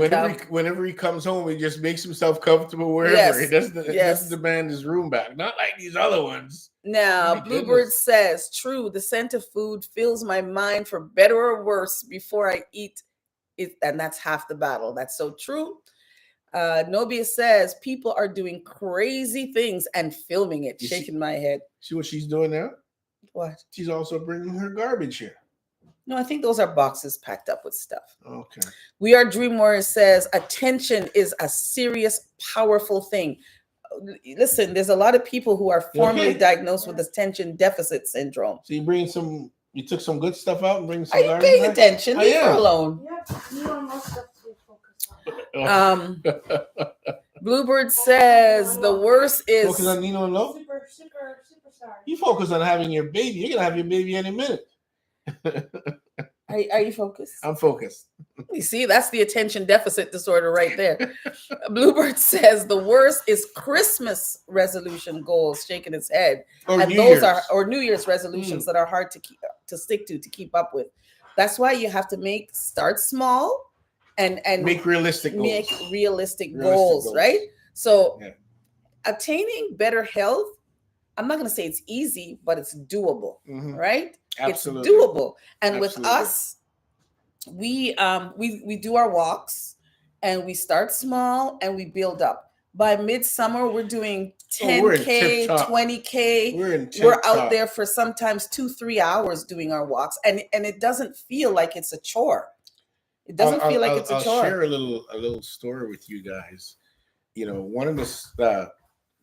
whenever he comes home, he just makes himself comfortable wherever. He doesn't demand his room back. Not like these other ones. Now, Bluebird says, true, the scent of food fills my mind for better or worse before I eat it. And that's half the battle. That's so true. Nobia says, people are doing crazy things and filming it. Shaking my head. See what she's doing now? What? She's also bringing her garbage here. No, I think those are boxes packed up with stuff. Okay. We Are Dream Warriors says, attention is a serious, powerful thing. listen, there's a lot of people who are formally diagnosed with attention deficit syndrome. So you took some good stuff out and bring some. Are you paying attention? Leave her alone. Yeah, you know most stuff to focus on. Bluebird says the worst is focus on Nino and Lo. Superstar. You focus on having your baby. You're gonna have your baby any minute. Are you focused? I'm focused. You see, that's the attention deficit disorder right there. Bluebird says the worst is Christmas resolution goals, shaking its head, and New Year's resolutions that are hard to stick to keep up with. That's why you have to start small and make realistic goals. Make realistic goals, right? So attaining better health, I'm not going to say it's easy, but it's doable, right? Absolutely. It's doable. And with us, we do our walks and we start small and we build up. By midsummer, we're doing 10K, 20K. We're out there for sometimes 2-3 hours doing our walks. And it doesn't feel like it's a chore. It doesn't feel like it's a chore. I'll share a little story with you guys. You know, one of the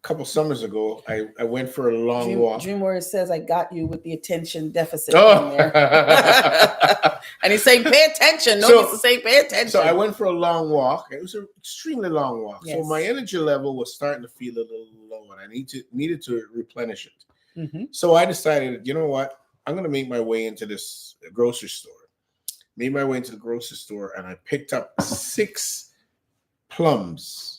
couple summers ago, I went for a long walk. Dream Warrior says, I got you with the attention deficit in there. And he's saying, pay attention. No one's to say, pay attention. So I went for a long walk. It was an extremely long walk. Yes. So my energy level was starting to feel a little low, and I needed to replenish it. So I decided, you know what? I'm going to make my way into this grocery store. Made my way into the grocery store, and I picked up 6 plums.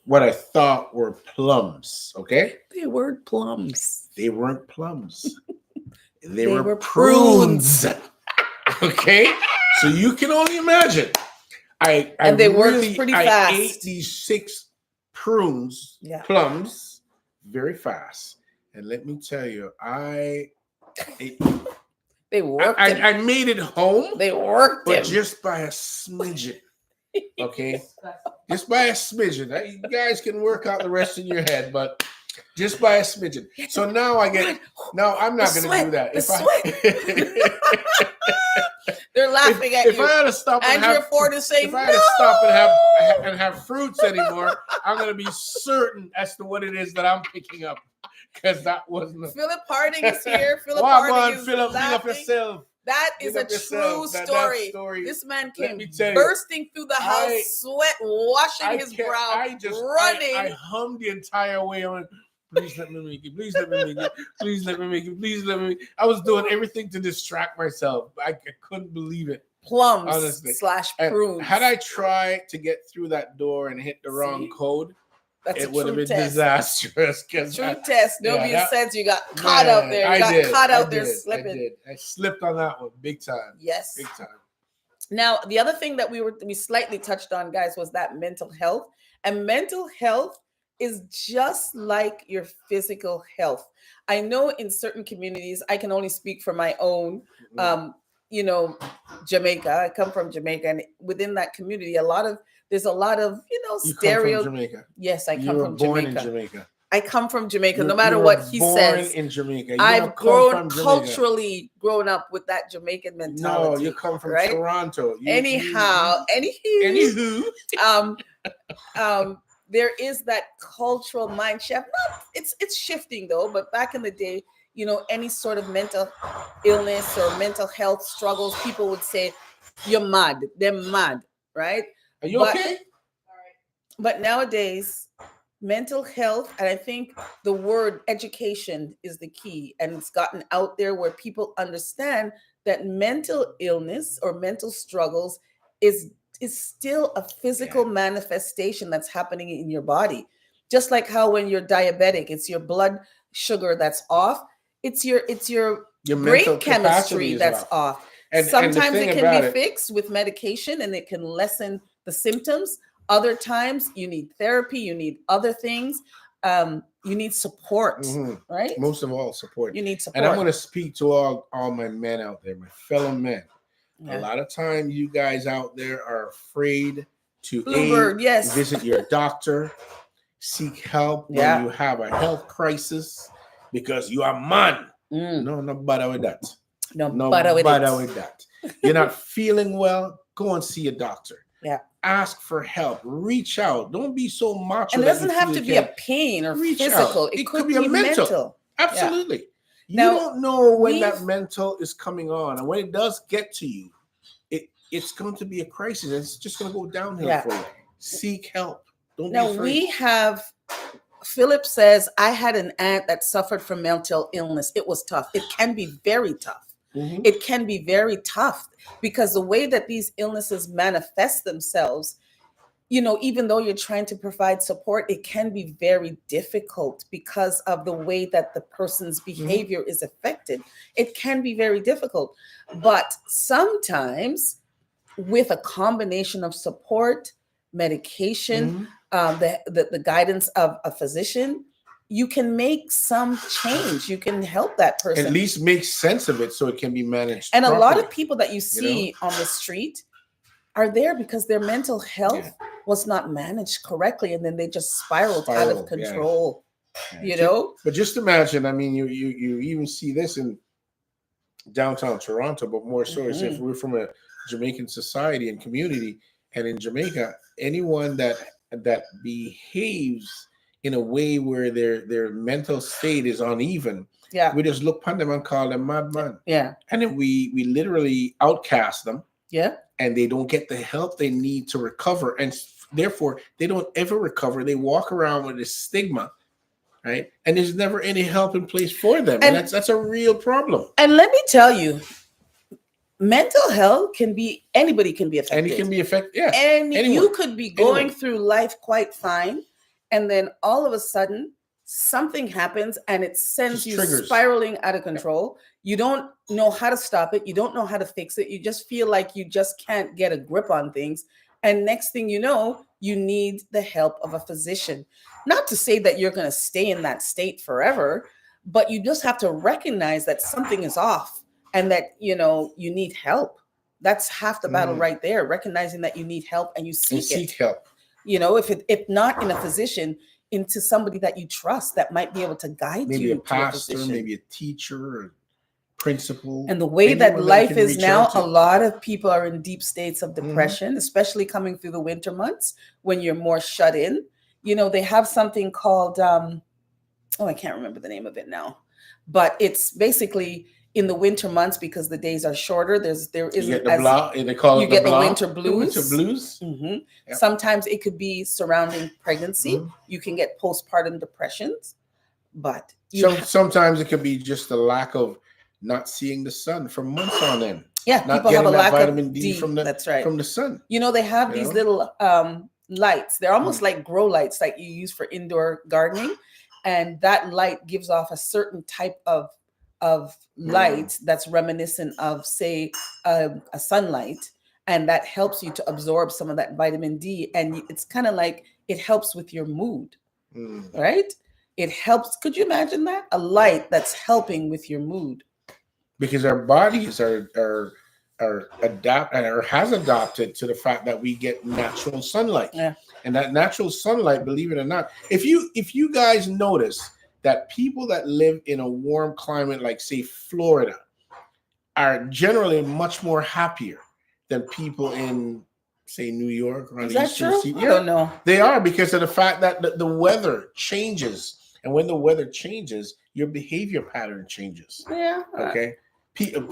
What I thought were plums, okay? They weren't plums. They weren't plums. They were prunes. Okay? So you can only imagine. They worked pretty fast. I ate these 6 plums very fast. And let me tell you, they worked. I made it home. They worked but just by a smidgen. Okay, just by a smidgen. You guys can work out the rest in your head, but just by a smidgen. So now I'm not going to do that. They're laughing at you. If I had to stop and have fruits anymore, I'm going to be certain as to what it is that I'm picking up, because that wasn't. Philip Harding is here. Philip Harding is Philip, up yourself. That is a true story. This man came bursting through the house, sweat washing his brow, running. I hummed the entire way on. Please let me make it. Please let me make it. Please let me make it. Please let me make it. I was doing everything to distract myself. I couldn't believe it. Plums honestly. /prunes. Had I tried to get through that door and hit the wrong code, it would have been disastrous. True test. Nobody says you got caught out there. You got caught out there slipping. I slipped on that one big time. Yes. Big time. Now, the other thing that we slightly touched on, guys, was that mental health. And mental health is just like your physical health. I know in certain communities, I can only speak for my own, Jamaica. I come from Jamaica, and within that community, there's a lot of, stereo. Come from Jamaica. Yes, I come from born Jamaica. In Jamaica. I come from Jamaica. No matter what he says, in Jamaica. I've culturally grown up with that Jamaican mentality. No, you come from Toronto. Anywho, there is that cultural mind shift. It's shifting though, but back in the day, any sort of mental illness or mental health struggles, people would say, "You're mad. They're mad." Right? Are you okay? But nowadays, mental health, and I think the word education is the key, and it's gotten out there where people understand that mental illness or mental struggles is still a physical manifestation that's happening in your body. Just like how when you're diabetic, it's your blood sugar that's off. It's your brain chemistry that's off. And sometimes it can be fixed with medication and it can lessen the symptoms. Other times you need therapy, you need other things. You need support, right? Most of all, support. You need support. And I'm going to speak to all my men out there, my fellow men. Yeah. A lot of times you guys out there are afraid to visit your doctor, seek help when you have a health crisis because you are man. No bother with that. No bother with that. You're not feeling well, go and see a doctor. Yeah. ask for help. Reach out. Don't be so macho. And it doesn't have to be a pain or physical. It could be mental. Absolutely. Yeah. You don't know when that mental is coming on, and when it does get to you, it's going to be a crisis. It's just going to go downhill for you. Seek help. Don't be afraid. We have. Philip says, I had an aunt that suffered from mental illness. It was tough. It can be very tough. Mm-hmm. It can be very tough because the way that these illnesses manifest themselves, even though you're trying to provide support, it can be very difficult because of the way that the person's behavior is affected. It can be very difficult. But sometimes with a combination of support, medication, the guidance of a physician, you can make some change. You can help that person. At least make sense of it so it can be managed. And properly. A lot of people that you see on the street are there because their mental health was not managed correctly, and then they just spiraled out of control. But just imagine, I mean, you even see this in downtown Toronto, but more so if we're from a Jamaican society and community, and in Jamaica, anyone that behaves in a way where their mental state is uneven, we just look upon them and call them madman. And then we literally outcast them. And they don't get the help they need to recover, and therefore they don't ever recover. They walk around with this stigma, right? And there's never any help in place for them, and that's a real problem. And let me tell you, mental health anybody can be affected. And it can be affected, And you could be going through life quite fine, and then all of a sudden something happens and it sends you spiraling out of control. You don't know how to stop it. You don't know how to fix it. You just feel like you just can't get a grip on things. And next thing you know, you need the help of a physician. Not to say that you're going to stay in that state forever, but you just have to recognize that something is off and that, you need help. That's half the battle right there, recognizing that you need help and you seek help. If not in a physician, into somebody that you trust that might be able to guide you. Maybe a pastor, maybe a teacher, or principal. And the way that life is now, a lot of people are in deep states of depression, especially coming through the winter months when you're more shut in. They have something called, I can't remember the name of it now, but it's basically in the winter months, because the days are shorter, there isn't you get the winter blues. The winter blues. Sometimes it could be surrounding pregnancy. You can get postpartum depressions, but sometimes it could be just the lack of not seeing the sun for months on end. People have a lack of vitamin D from the sun. They have these little lights. They're almost like grow lights that you use for indoor gardening, and that light gives off a certain type of light that's reminiscent of, say, a sunlight, and that helps you to absorb some of that vitamin D. And it's kind of like it helps with your mood, right? It helps. Could you imagine that? A light that's helping with your mood. Because our bodies are has adopted to the fact that we get natural sunlight. And that natural sunlight, believe it or not, if you guys notice that people that live in a warm climate, like say Florida, are generally much more happier than people in, say, New York or on the Eastern Seaboard. I don't know. They are, because of the fact that the weather changes, and when the weather changes, your behavior pattern changes. Okay.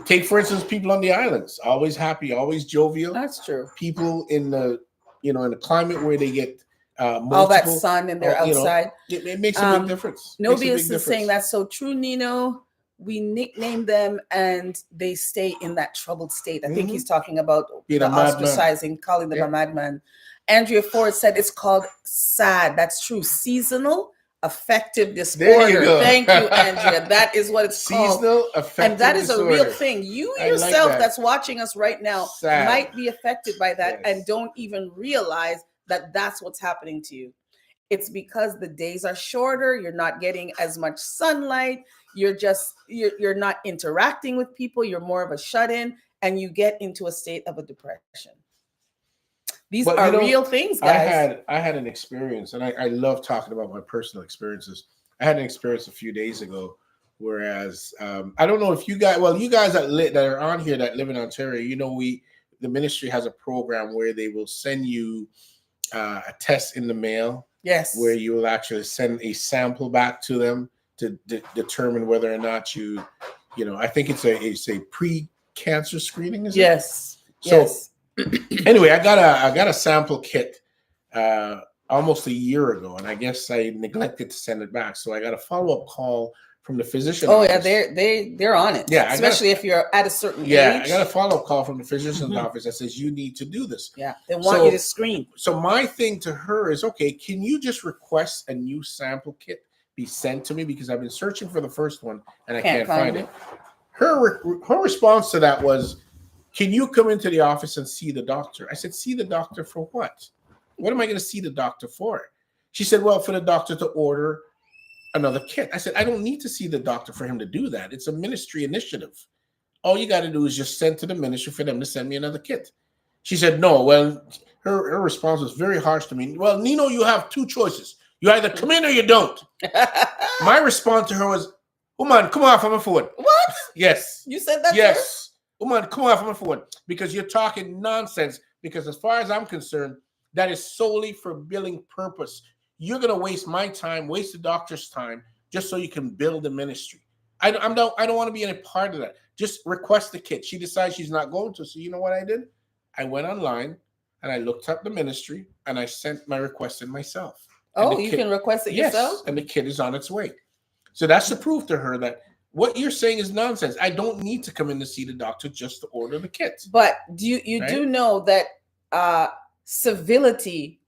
Take, for instance, people on the islands, always happy, always jovial. That's true. People in the in the climate where they get all that sun and they're outside. It makes a big difference. Nobody's is saying that's so true, Nino. We nicknamed them and they stay in that troubled state. I think he's talking about the ostracizing, calling them a madman. Andrea Ford said it's called SAD. That's true. Seasonal affective disorder. Thank you, Andrea. That is what it's called. Seasonal affective and that is disorder. A real thing. You yourself that's watching us right now might be affected by that and don't even realize that that's what's happening to you. It's because the days are shorter. You're not getting as much sunlight. You're not interacting with people. You're more of a shut-in, and you get into a state of a depression. These are real things, guys. I had an experience, and I love talking about my personal experiences. I had an experience a few days ago, whereas I don't know if you guys that are on here that live in Ontario, the ministry has a program where they will send you a test in the mail. Yes. Where you will actually send a sample back to them to determine whether or not you know, I think it's a pre-cancer screening, is it? Yes. So yes. Anyway, I got a sample kit almost a year ago, and I guess I neglected to send it back. So I got a follow-up call from the physician office. They're on it. Yeah, especially if you're at a certain age. I got a follow-up call from the physician's office that says you need to do this. Yeah, they want you to screen. So my thing to her is, okay, can you just request a new sample kit be sent to me, because I've been searching for the first one and I can't find it. Her response to that was, can you come into the office and see the doctor? I said, see the doctor for what? What am I going to see the doctor for? She said, well, for the doctor to order another kit. I said, I don't need to see the doctor for him to do that. It's a ministry initiative. All you got to do is just send to the ministry for them to send me another kit. She said, no. Well, her response was very harsh to me. Well, Nino, you have two choices. You either come in or you don't. My response to her was, woman, come off on my phone. What? Yes. You said that? Yes. Woman, come off on my phone. Because you're talking nonsense. Because as far as I'm concerned, that is solely for billing purpose. You're going to waste my time, waste the doctor's time, just so you can build a ministry. I don't want to be in a part of that. Just request the kit. She decides she's not going to. So you know what I did? I went online and I looked up the ministry and I sent my request in myself. Oh, you can request it yourself? Yes, and the kit is on its way. So that's to prove to her that what you're saying is nonsense. I don't need to come in to see the doctor just to order the kit. But you do know that civility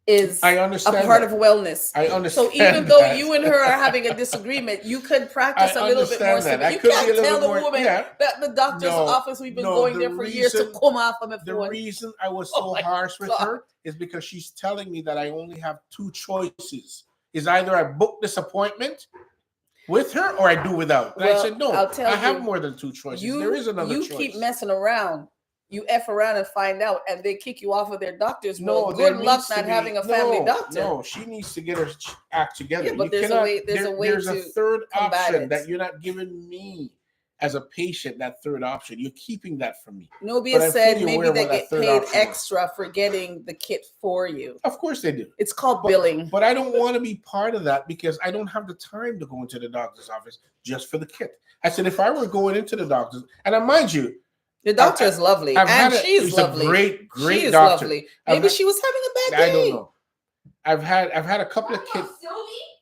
is I understand a part of wellness. I understand. So even though you and her are having a disagreement, you could practice a little bit more civility. You can't tell the woman that the doctor's office, we've been going there for years to come off of it. The reason I was so harsh with her is because she's telling me that I only have two choices. Is either I book this appointment with her or I do without. And I said, no, I have more than two choices. There is another choice. You keep messing around. You F around and find out, and they kick you off of their doctors. No, good luck not having a family doctor. No, she needs to get her act together. Yeah, but there's a third option that you're not giving me as a patient. That third option, you're keeping that from me. Nobody said maybe they get paid extra for getting the kit for you. Of course they do. It's called billing. But I don't want to be part of that because I don't have the time to go into the doctor's office just for the kit. I said, if I were going into the doctor's, and mind you, the doctor is lovely, and she's lovely. Great she is doctor. Lovely. Maybe she was having a bad day. I don't know. I've had a couple of kids.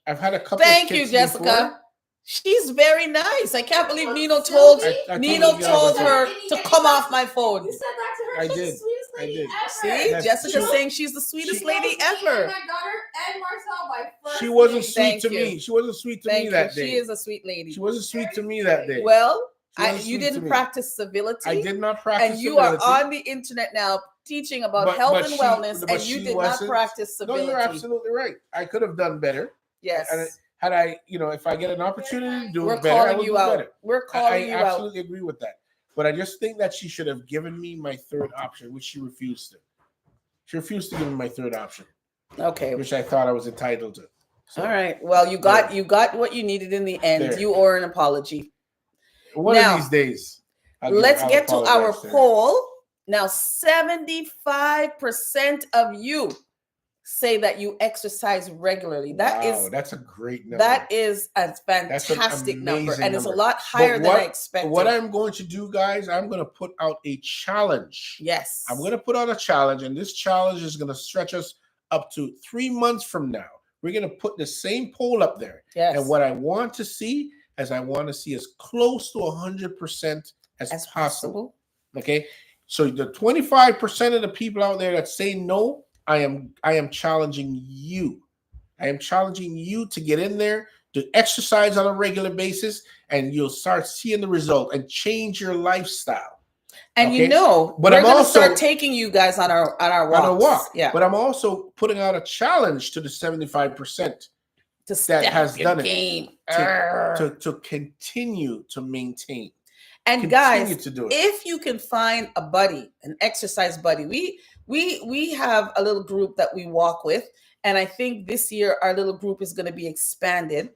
I've had a couple. Thank you, Jessica. Before. She's very nice. I can't believe Nino told her to come off my phone. You said that to her. I She's did. the sweetest lady ever. See, Jessica's saying she's the sweetest lady ever. My daughter and Marcel by first. She wasn't sweet to me. She wasn't sweet to me that day. She is a sweet lady. She wasn't sweet to me that day. Well. You didn't practice civility. I did not practice and you civility. are on the internet now teaching about health and wellness, and you did not practice civility. No, you're absolutely right. I could have done better. Yes. And had I, if I get an opportunity to do it better, I would do better. We're calling you out. I absolutely agree with that. But I just think that she should have given me my third option, which she refused to. She refused to give me my third option. Okay. Which I thought I was entitled to. So, all right. Well, you got what you needed in the end. There. You owe an apology. One of these days. Let's get to our poll. Now, 75% of you say that you exercise regularly. That's a great number. That is a fantastic number, and it's a lot higher than I expected. What I'm going to do, guys, I'm going to put out a challenge. Yes. I'm going to put out a challenge, and this challenge is going to stretch us up to 3 months from now. We're going to put the same poll up there. Yes. And what I want to see is as close to 100% as possible. Okay. So the 25% of the people out there that say no, I am challenging you. I am challenging you to get in there, to exercise on a regular basis, and you'll start seeing the result and change your lifestyle. And we're going to start taking you guys on our walks. On a walk. Yeah. But I'm also putting out a challenge to the 75% that has done it to continue to maintain. And guys, if you can find a buddy, an exercise buddy, we have a little group that we walk with, and I think this year our little group is going to be expanded.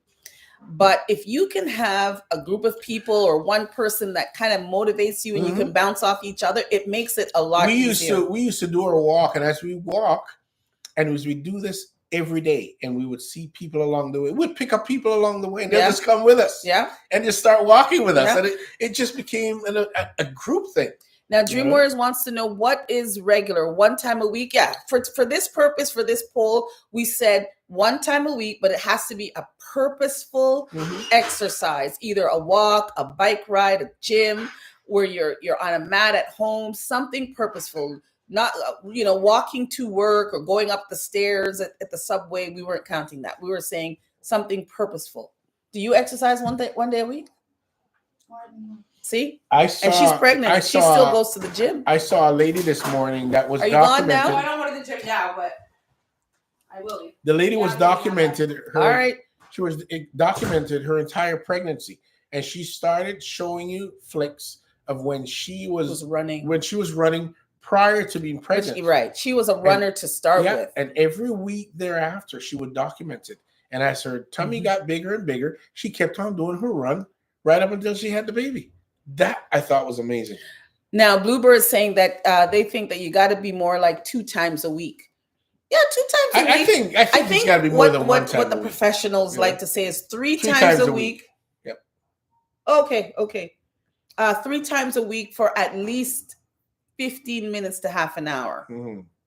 But if you can have a group of people or one person that kind of motivates you and you can bounce off each other, it makes it a lot easier. We used to do our walk, and as we walk, and as we do this every day, and we would see people along the way, we'd pick up people along the way, and they'll just come with us, and just start walking with us, and it just became a group thing. Now, Dream Warriors wants to know what is regular, one time a week. Yeah, for this purpose, for this poll, we said one time a week, but it has to be a purposeful exercise, either a walk, a bike ride, a gym, where you're on a mat at home, something purposeful. Not walking to work or going up the stairs at the subway. We weren't counting that. We were saying something purposeful. Do you exercise one day a week? See? And she's pregnant. And she still goes to the gym. I saw a lady this morning that was documented. Are you gone now? I don't want to the gym now, but I will be. The lady was documented. All right. She was documented her entire pregnancy, and she started showing you flicks of when she was running. When she was running prior to being pregnant. Right. She was a runner to start with. And every week thereafter, she would document it. And as her tummy got bigger and bigger, she kept on doing her run right up until she had the baby. That I thought was amazing. Now, Bluebird is saying that they think that you got to be more like 2 times a week. Yeah, 2 times a week. I think it's got to be more than one time. What the professionals like to say is 3 times a week. Yep. Okay. 3 times a week for at least 15 minutes to half an hour.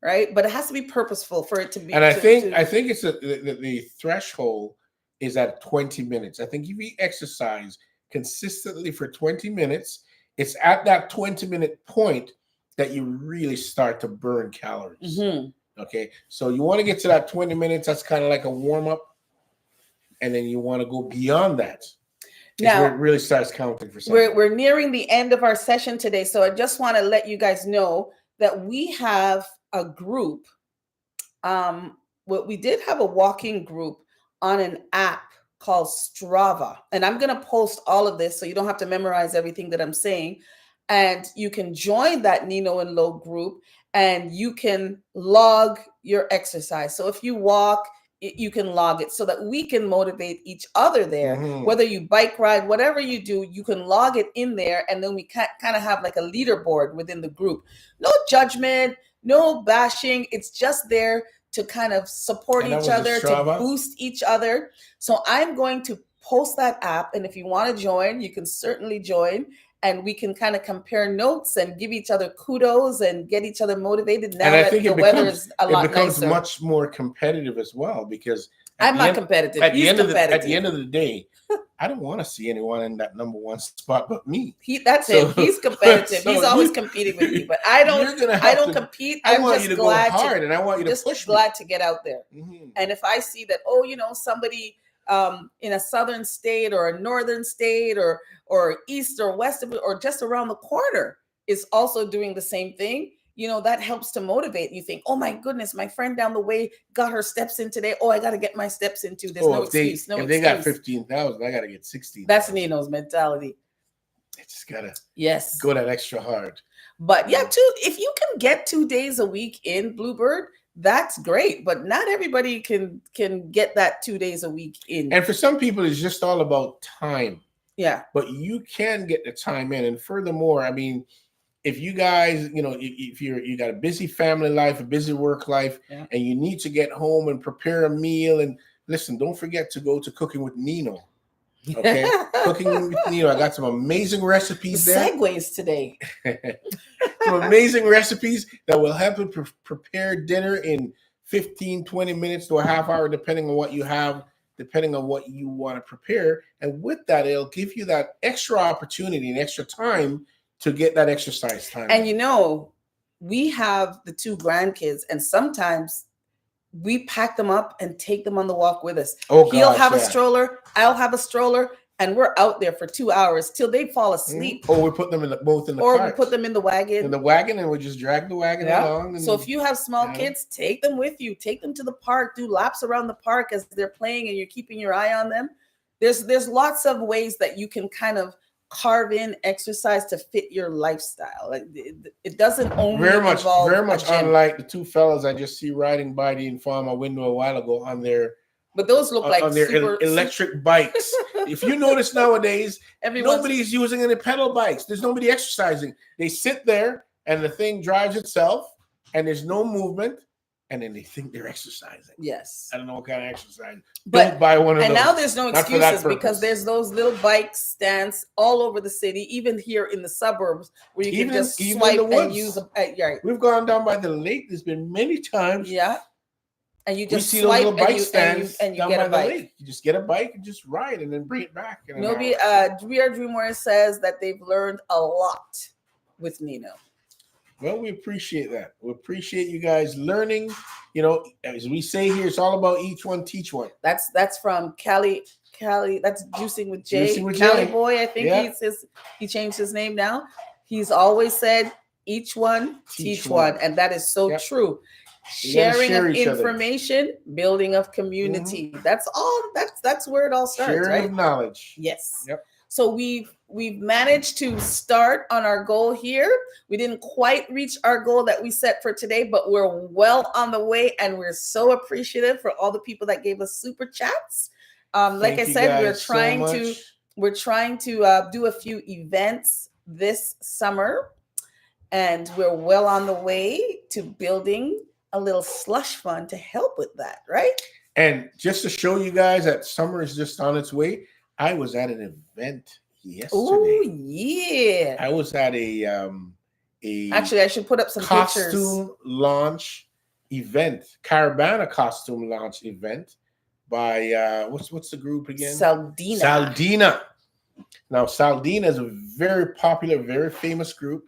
Right, but it has to be purposeful for it to be. And I think it's the threshold is at 20 minutes. I think if you exercise consistently for 20 minutes, it's at that 20-minute point that you really start to burn calories. Okay, so you want to get to that 20 minutes. That's kind of like a warm-up, and then you want to go beyond that. Now it really starts counting for something. We're nearing the end of our session today, so I just want to let you guys know that we have a group. We did have a walking group on an app called Strava, and I'm going to post all of this so you don't have to memorize everything that I'm saying, and you can join that Nino and Lo group, and you can log your exercise. So if you walk, you can log it so that we can motivate each other there. Whether you bike ride, whatever you do, you can log it in there, and then we kind of have like a leaderboard within the group. No judgment, no bashing. It's just there to kind of support each other, to boost each other. So I'm going to post that app, and if you want to join, you can certainly join, and we can kind of compare notes and give each other kudos and get each other motivated. Now that the weather is a lot nicer. It becomes much more competitive as well, because I'm not competitive. At the end of the day, I don't want to see anyone in that number 1 spot but me. That's him. He's competitive. He's always competing with me, but I don't compete. I want you to go hard, and I want you to push me. Glad to get out there. And if I see that, somebody in a southern state or a northern state or east or west of it, or just around the corner is also doing the same thing, that helps to motivate. You think, oh my goodness, my friend down the way got her steps in today. Oh, I got to get my steps in too. There's no excuse. If they got 15,000, I got to get 16. That's Nino's mentality. I just got to go that extra hard. But yeah, if you can get 2 days a week in Bluebird, that's great. But not everybody can get that 2 days a week in. And for some people, it's just all about time. Yeah. But you can get the time in. And furthermore, I mean, if you guys, if you got a busy family life, a busy work life, and you need to get home and prepare a meal, and listen, don't forget to go to Cooking with Nino. Okay, Cooking with Nino. I got some amazing recipes there. Segues today. Some amazing recipes that will help you prepare dinner in 15, 20 minutes to a half hour, depending on what you have, depending on what you want to prepare. And with that, it'll give you that extra opportunity and extra time to get that exercise time. And we have the 2 grandkids, and sometimes we pack them up and take them on the walk with us. He'll have a stroller, I'll have a stroller, and we're out there for 2 hours till they fall asleep. Or we put them both in the Or cart. we put them in the wagon. And we just drag the wagon along. So if you have small kids, take them with you. Take them to the park. Do laps around the park as they're playing, and you're keeping your eye on them. There's lots of ways that you can kind of carve in exercise to fit your lifestyle. It doesn't only involve very much unlike the 2 fellas I just see riding by the in front of my window a while ago on their But those look like on their super electric bikes. If you notice nowadays, everyone's nobody's using any pedal bikes. There's nobody exercising. They sit there and the thing drives itself and there's no movement. And then they think they're exercising. yes. I don't know what kind of exercise. But Don't buy one of and those. now there's no Not for that excuses because purpose. there's those little bike stands all over the city, even here in the suburbs, where you Even can just in swipe the and woods. use a right. We've gone down by the lake. There's been many times. Yeah. And you We just see those swipe little bike and you stands and you down get by a bike. the lake. You just get a bike and just ride and then bring it back. In an We hour. are Dream Warriors says that they've learned a lot with Nino. Well, we appreciate that. We appreciate you guys learning. You know, as we say here, it's all about each one, teach one. That's from Cali. That's Juicing with Jay. Juicing with Cali Jay. Boy, I think Yeah. he changed his name now. He's always said, each one, teach one. And that is so Yep. true. You gotta Sharing share of each other. information, building of community. That's all. That's where it all starts, Sharing right? of knowledge. Yes. Yep. So we've managed to start on our goal here. We didn't quite reach our goal that we set for today, but we're well on the way, and we're so appreciative for all the people that gave us super chats. Like I said, we're trying to do a few events this summer, and we're well on the way to building a little slush fund to help with that, right? And just to show you guys that summer is just on its way, I was at an event yesterday. Oh yeah! I was at a Actually, I should put up some pictures. costume launch event, Caravana costume launch event by what's the group again? Saldina. Now, Saldina is a very popular, very famous group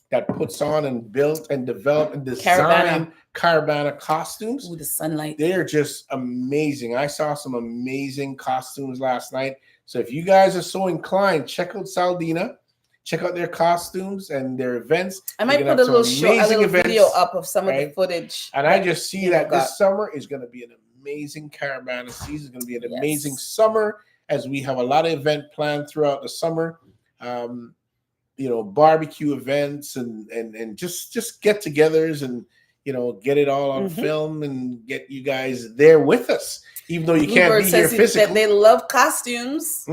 that puts on and built and develop and design Caravana costumes. Ooh, the sunlight. They are just amazing. I saw some amazing costumes last night. So if you guys are so inclined, check out Saldina. Check out their costumes and their events. I might put a little video up of some of the footage. And I just see that this summer is going to be an amazing Caravana season. It's going to be an amazing summer as we have a lot of event planned throughout the summer. You know, barbecue events and just get-togethers and, you know, get it all on film and get you guys there with us, even though you can't be here physically. That they love costumes.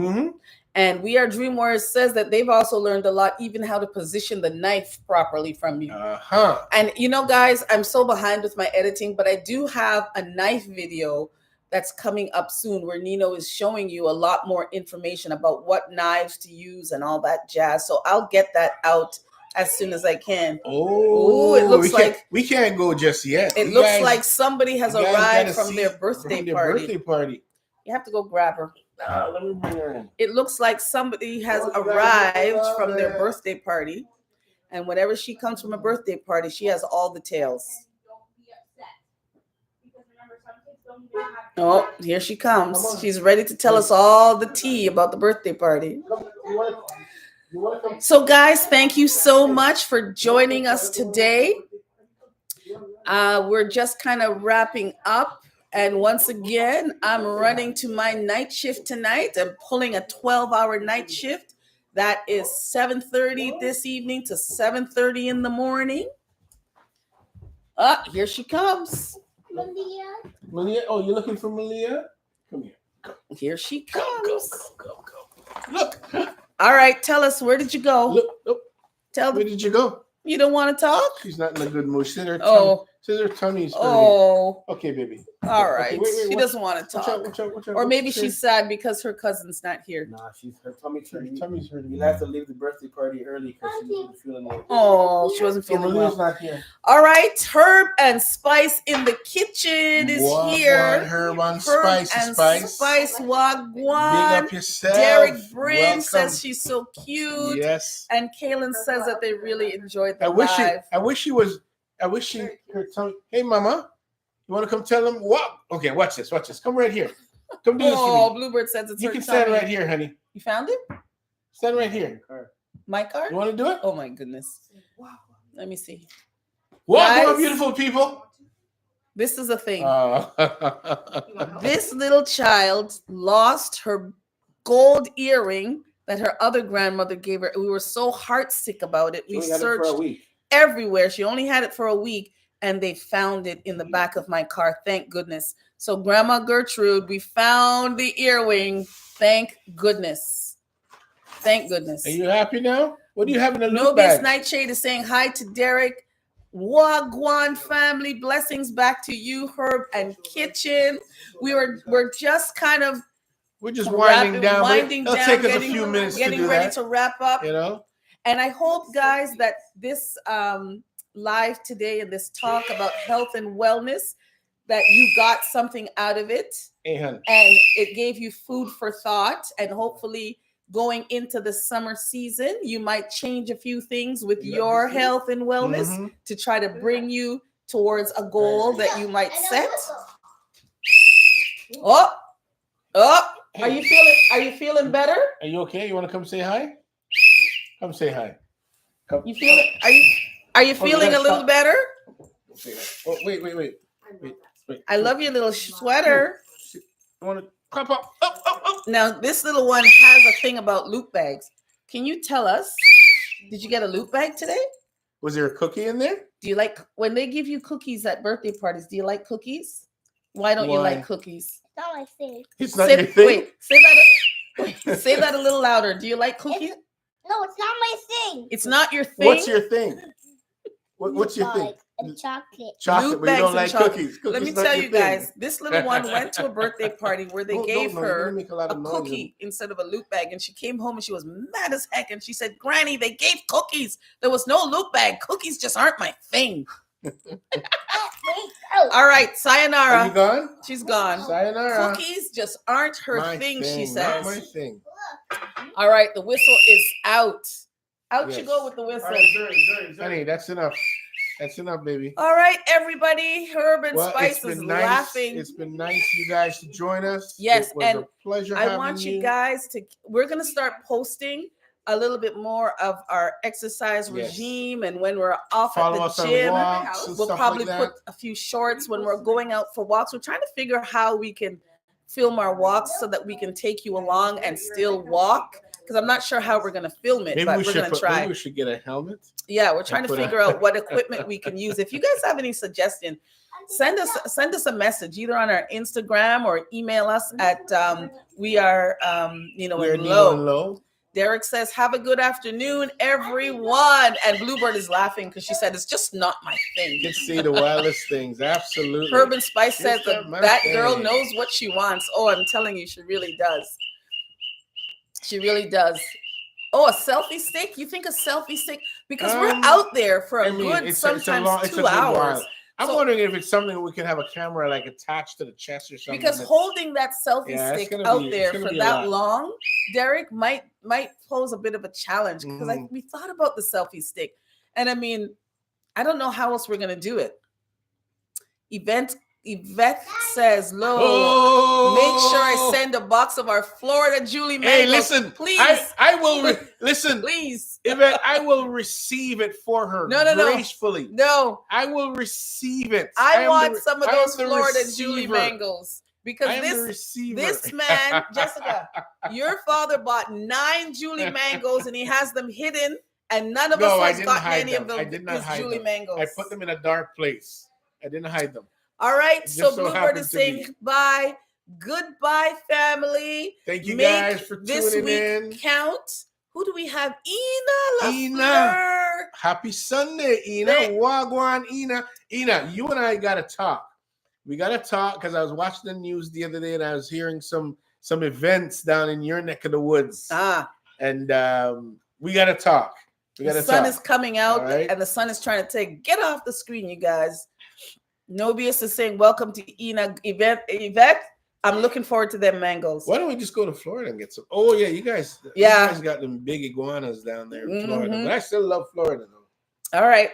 And We Are Dream Warriors says that they've also learned a lot, even how to position the knife properly from you. And, you know, guys, I'm so behind with my editing, but I do have a knife video that's coming up soon where Nino is showing you a lot more information about what knives to use and all that jazz. So I'll get that out as soon as I can. Oh, it looks like we can't go just yet. It looks like somebody has arrived from their birthday party. You have to go grab her. Let me bring her in. It looks like somebody has arrived from their birthday party. And whenever she comes from a birthday party, she has all the tales. Oh, here she comes. She's ready to tell us all the tea about the birthday party. So, guys, thank you so much for joining us today. We're just kind of wrapping up. And once again, I'm running to my night shift tonight. I'm pulling a 12-hour night shift. That is 7:30 this evening to 7:30 in the morning. Here she comes. Malia? Oh, you're looking for Malia? Come here. Go. Here she comes. Go. Look. All right, tell us, where did you go? Look. Where did you go? You don't want to talk? She's not in a good mood. Sit her tummy's hurting. Oh. Okay, baby. All right. Okay, she doesn't want to talk. Watch out. Or maybe she's sad because her cousin's not here. Nah, her tummy's hurting. Tummy's hurting. You'll have to leave the birthday party early because she wasn't feeling well. Oh, she wasn't feeling well. Not here. All right, Herb and Spice in the kitchen is here. Herb and Spice. Spice Wagwan. Big up yourself. Derek Bryn says she's so cute. Yes. And Kaylin says that they really enjoyed the live. I wish she her tongue. Hey, Mama, you want to come tell them what? Okay, watch this. Come right here. Come do this for me. Oh, Bluebird says it's you her can tummy. stand right here, honey. You found it? Stand right here. My card? You want to do it? Oh my goodness. Wow. Let me see. Welcome, beautiful people. This is a thing. This little child lost her gold earring that her other grandmother gave her. We were so heartsick about it. We searched everywhere. She only had it for a week, and they found it in the back of my car. Thank goodness. So Grandma Gertrude, we found the earring. Thank goodness. Thank goodness. Are you happy now? What do you have in the loot Nobius bag? Nightshade is saying hi to Derek. Wagwan family, blessings back to you, Herb and Kitchen. We're just kind of winding down. It'll take us a getting, few minutes getting to do ready that, to wrap up. you know. And I hope, guys, that this live today and this talk about health and wellness, that you got something out of it, and it gave you food for thought, and hopefully going into the summer season, you might change a few things with your health and wellness to try to bring you towards a goal that you might set. Oh, are you feeling better? Are you okay? You want to come say hi? Come say hi. Come. You feel it? Are you feeling a little better? Oh, wait. I love your little sweater. You want to come up? Up. Now, this little one has a thing about loot bags. Can you tell us, did you get a loot bag today? Was there a cookie in there? Do you like, when they give you cookies at birthday parties, do you like cookies? Why don't you like cookies? Not my thing. It's not your thing? Wait, say that a little louder. Do you like cookies? No, it's not my thing. It's not your thing? What's your thing? What's your thing? And chocolate. Chocolate, but you don't like cookies. Let me tell you guys, this little one went to a birthday party where they gave her a cookie instead of a loot bag, and she came home and she was mad as heck, and she said, Granny, they gave cookies. There was no loot bag. Cookies just aren't my thing. All right, sayonara. Are you gone? She's gone. Sayonara. Cookies just aren't her thing, she says. Not my thing. All right, the whistle is out. Out Yes. you go with the whistle. All right, Honey, that's enough. That's enough, baby. All right, everybody. Herb and Well, Spice is laughing. It's been nice, you guys, to join us. Yes, it was and a pleasure. I want you guys to. We're gonna start posting a little bit more of our exercise regime, and when we're off Follow at us the on gym, walks and we'll stuff probably like put that. a few shorts when we're going out for walks. We're trying to figure out how we can film our walks so that we can take you along and still walk. Because I'm not sure how we're going to film it, but we're going to try. Maybe we should get a helmet. Yeah, we're trying to figure out what equipment we can use. If you guys have any suggestion, send us a message either on our Instagram or email us at we are Nino and Low. Derek says, have a good afternoon, everyone. And Bluebird is laughing because she said, it's just not my thing. You can see the wildest things. Absolutely. Herb and Spice says that girl knows what she wants. Oh, I'm telling you, she really does. She really does. Oh, a selfie stick? You think a selfie stick? Because we're out there for a good, sometimes 2 hours. I'm wondering if it's something we can have a camera like attached to the chest or something. Because holding that selfie stick out there for that long, Derek, might pose a bit of a challenge. Because we thought about the selfie stick. And I mean, I don't know how else we're going to do it. Yvette says, Lo, make sure I send a box of our Florida Julie mangoes. Hey, listen, please. I will listen, please. Yvette, I will receive it for her. Gracefully. No, I will receive it. I want some of those Florida Julie mangoes because this man, Jessica, your father bought 9 Julie mangoes and he has them hidden, and none of us has gotten any of them. I did not hide Julie mangoes. I put them in a dark place. I didn't hide them. All right, so Bluebird is saying goodbye. Goodbye, family. Thank you guys for tuning in. Count. Who do we have? Ina. Happy Sunday, Ina. Wagwan, Ina. Ina, you and I got to talk. We got to talk because I was watching the news the other day and I was hearing some events down in your neck of the woods. And we got to talk. The sun is coming out and the sun is trying to get off the screen, you guys. Nobius is saying, welcome to Ina. Yvette, I'm looking forward to them mangoes. Why don't we just go to Florida and get some? Oh, yeah, you guys got them big iguanas down there in Florida. But I still love Florida, though. All right.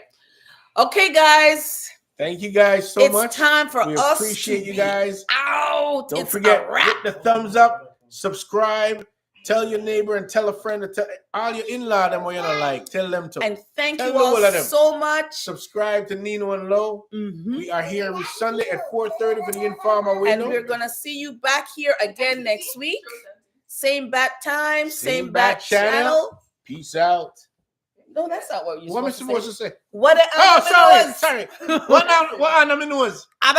Okay, guys. Thank you guys so much. It's time for we us appreciate you guys. Out. Don't forget, hit the thumbs up, subscribe, tell your neighbor and tell a friend, to tell all your in-law them what you don't like. Tell them to. And thank you all so much. Subscribe to Nino and Low. We are here every Sunday at 4:30 for the Informal Window. And we're going to see you back here again next week. Same bat time, same bat channel. Peace out. No, that's not what you're What am I supposed supposed to say? What? Oh, sorry. What now? What on the nose? I'm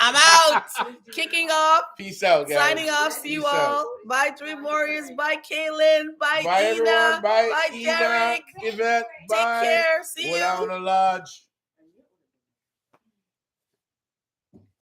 I'm out. Kicking off. Peace out, guys. Signing off. See you Peace out. all. Bye, Dream Warriors. Bye, Kaylin. Bye, Bye, Ina. everyone. Bye, Bye, Ina, Derek. Yvette. Take Bye. care. See We're you. down the lodge.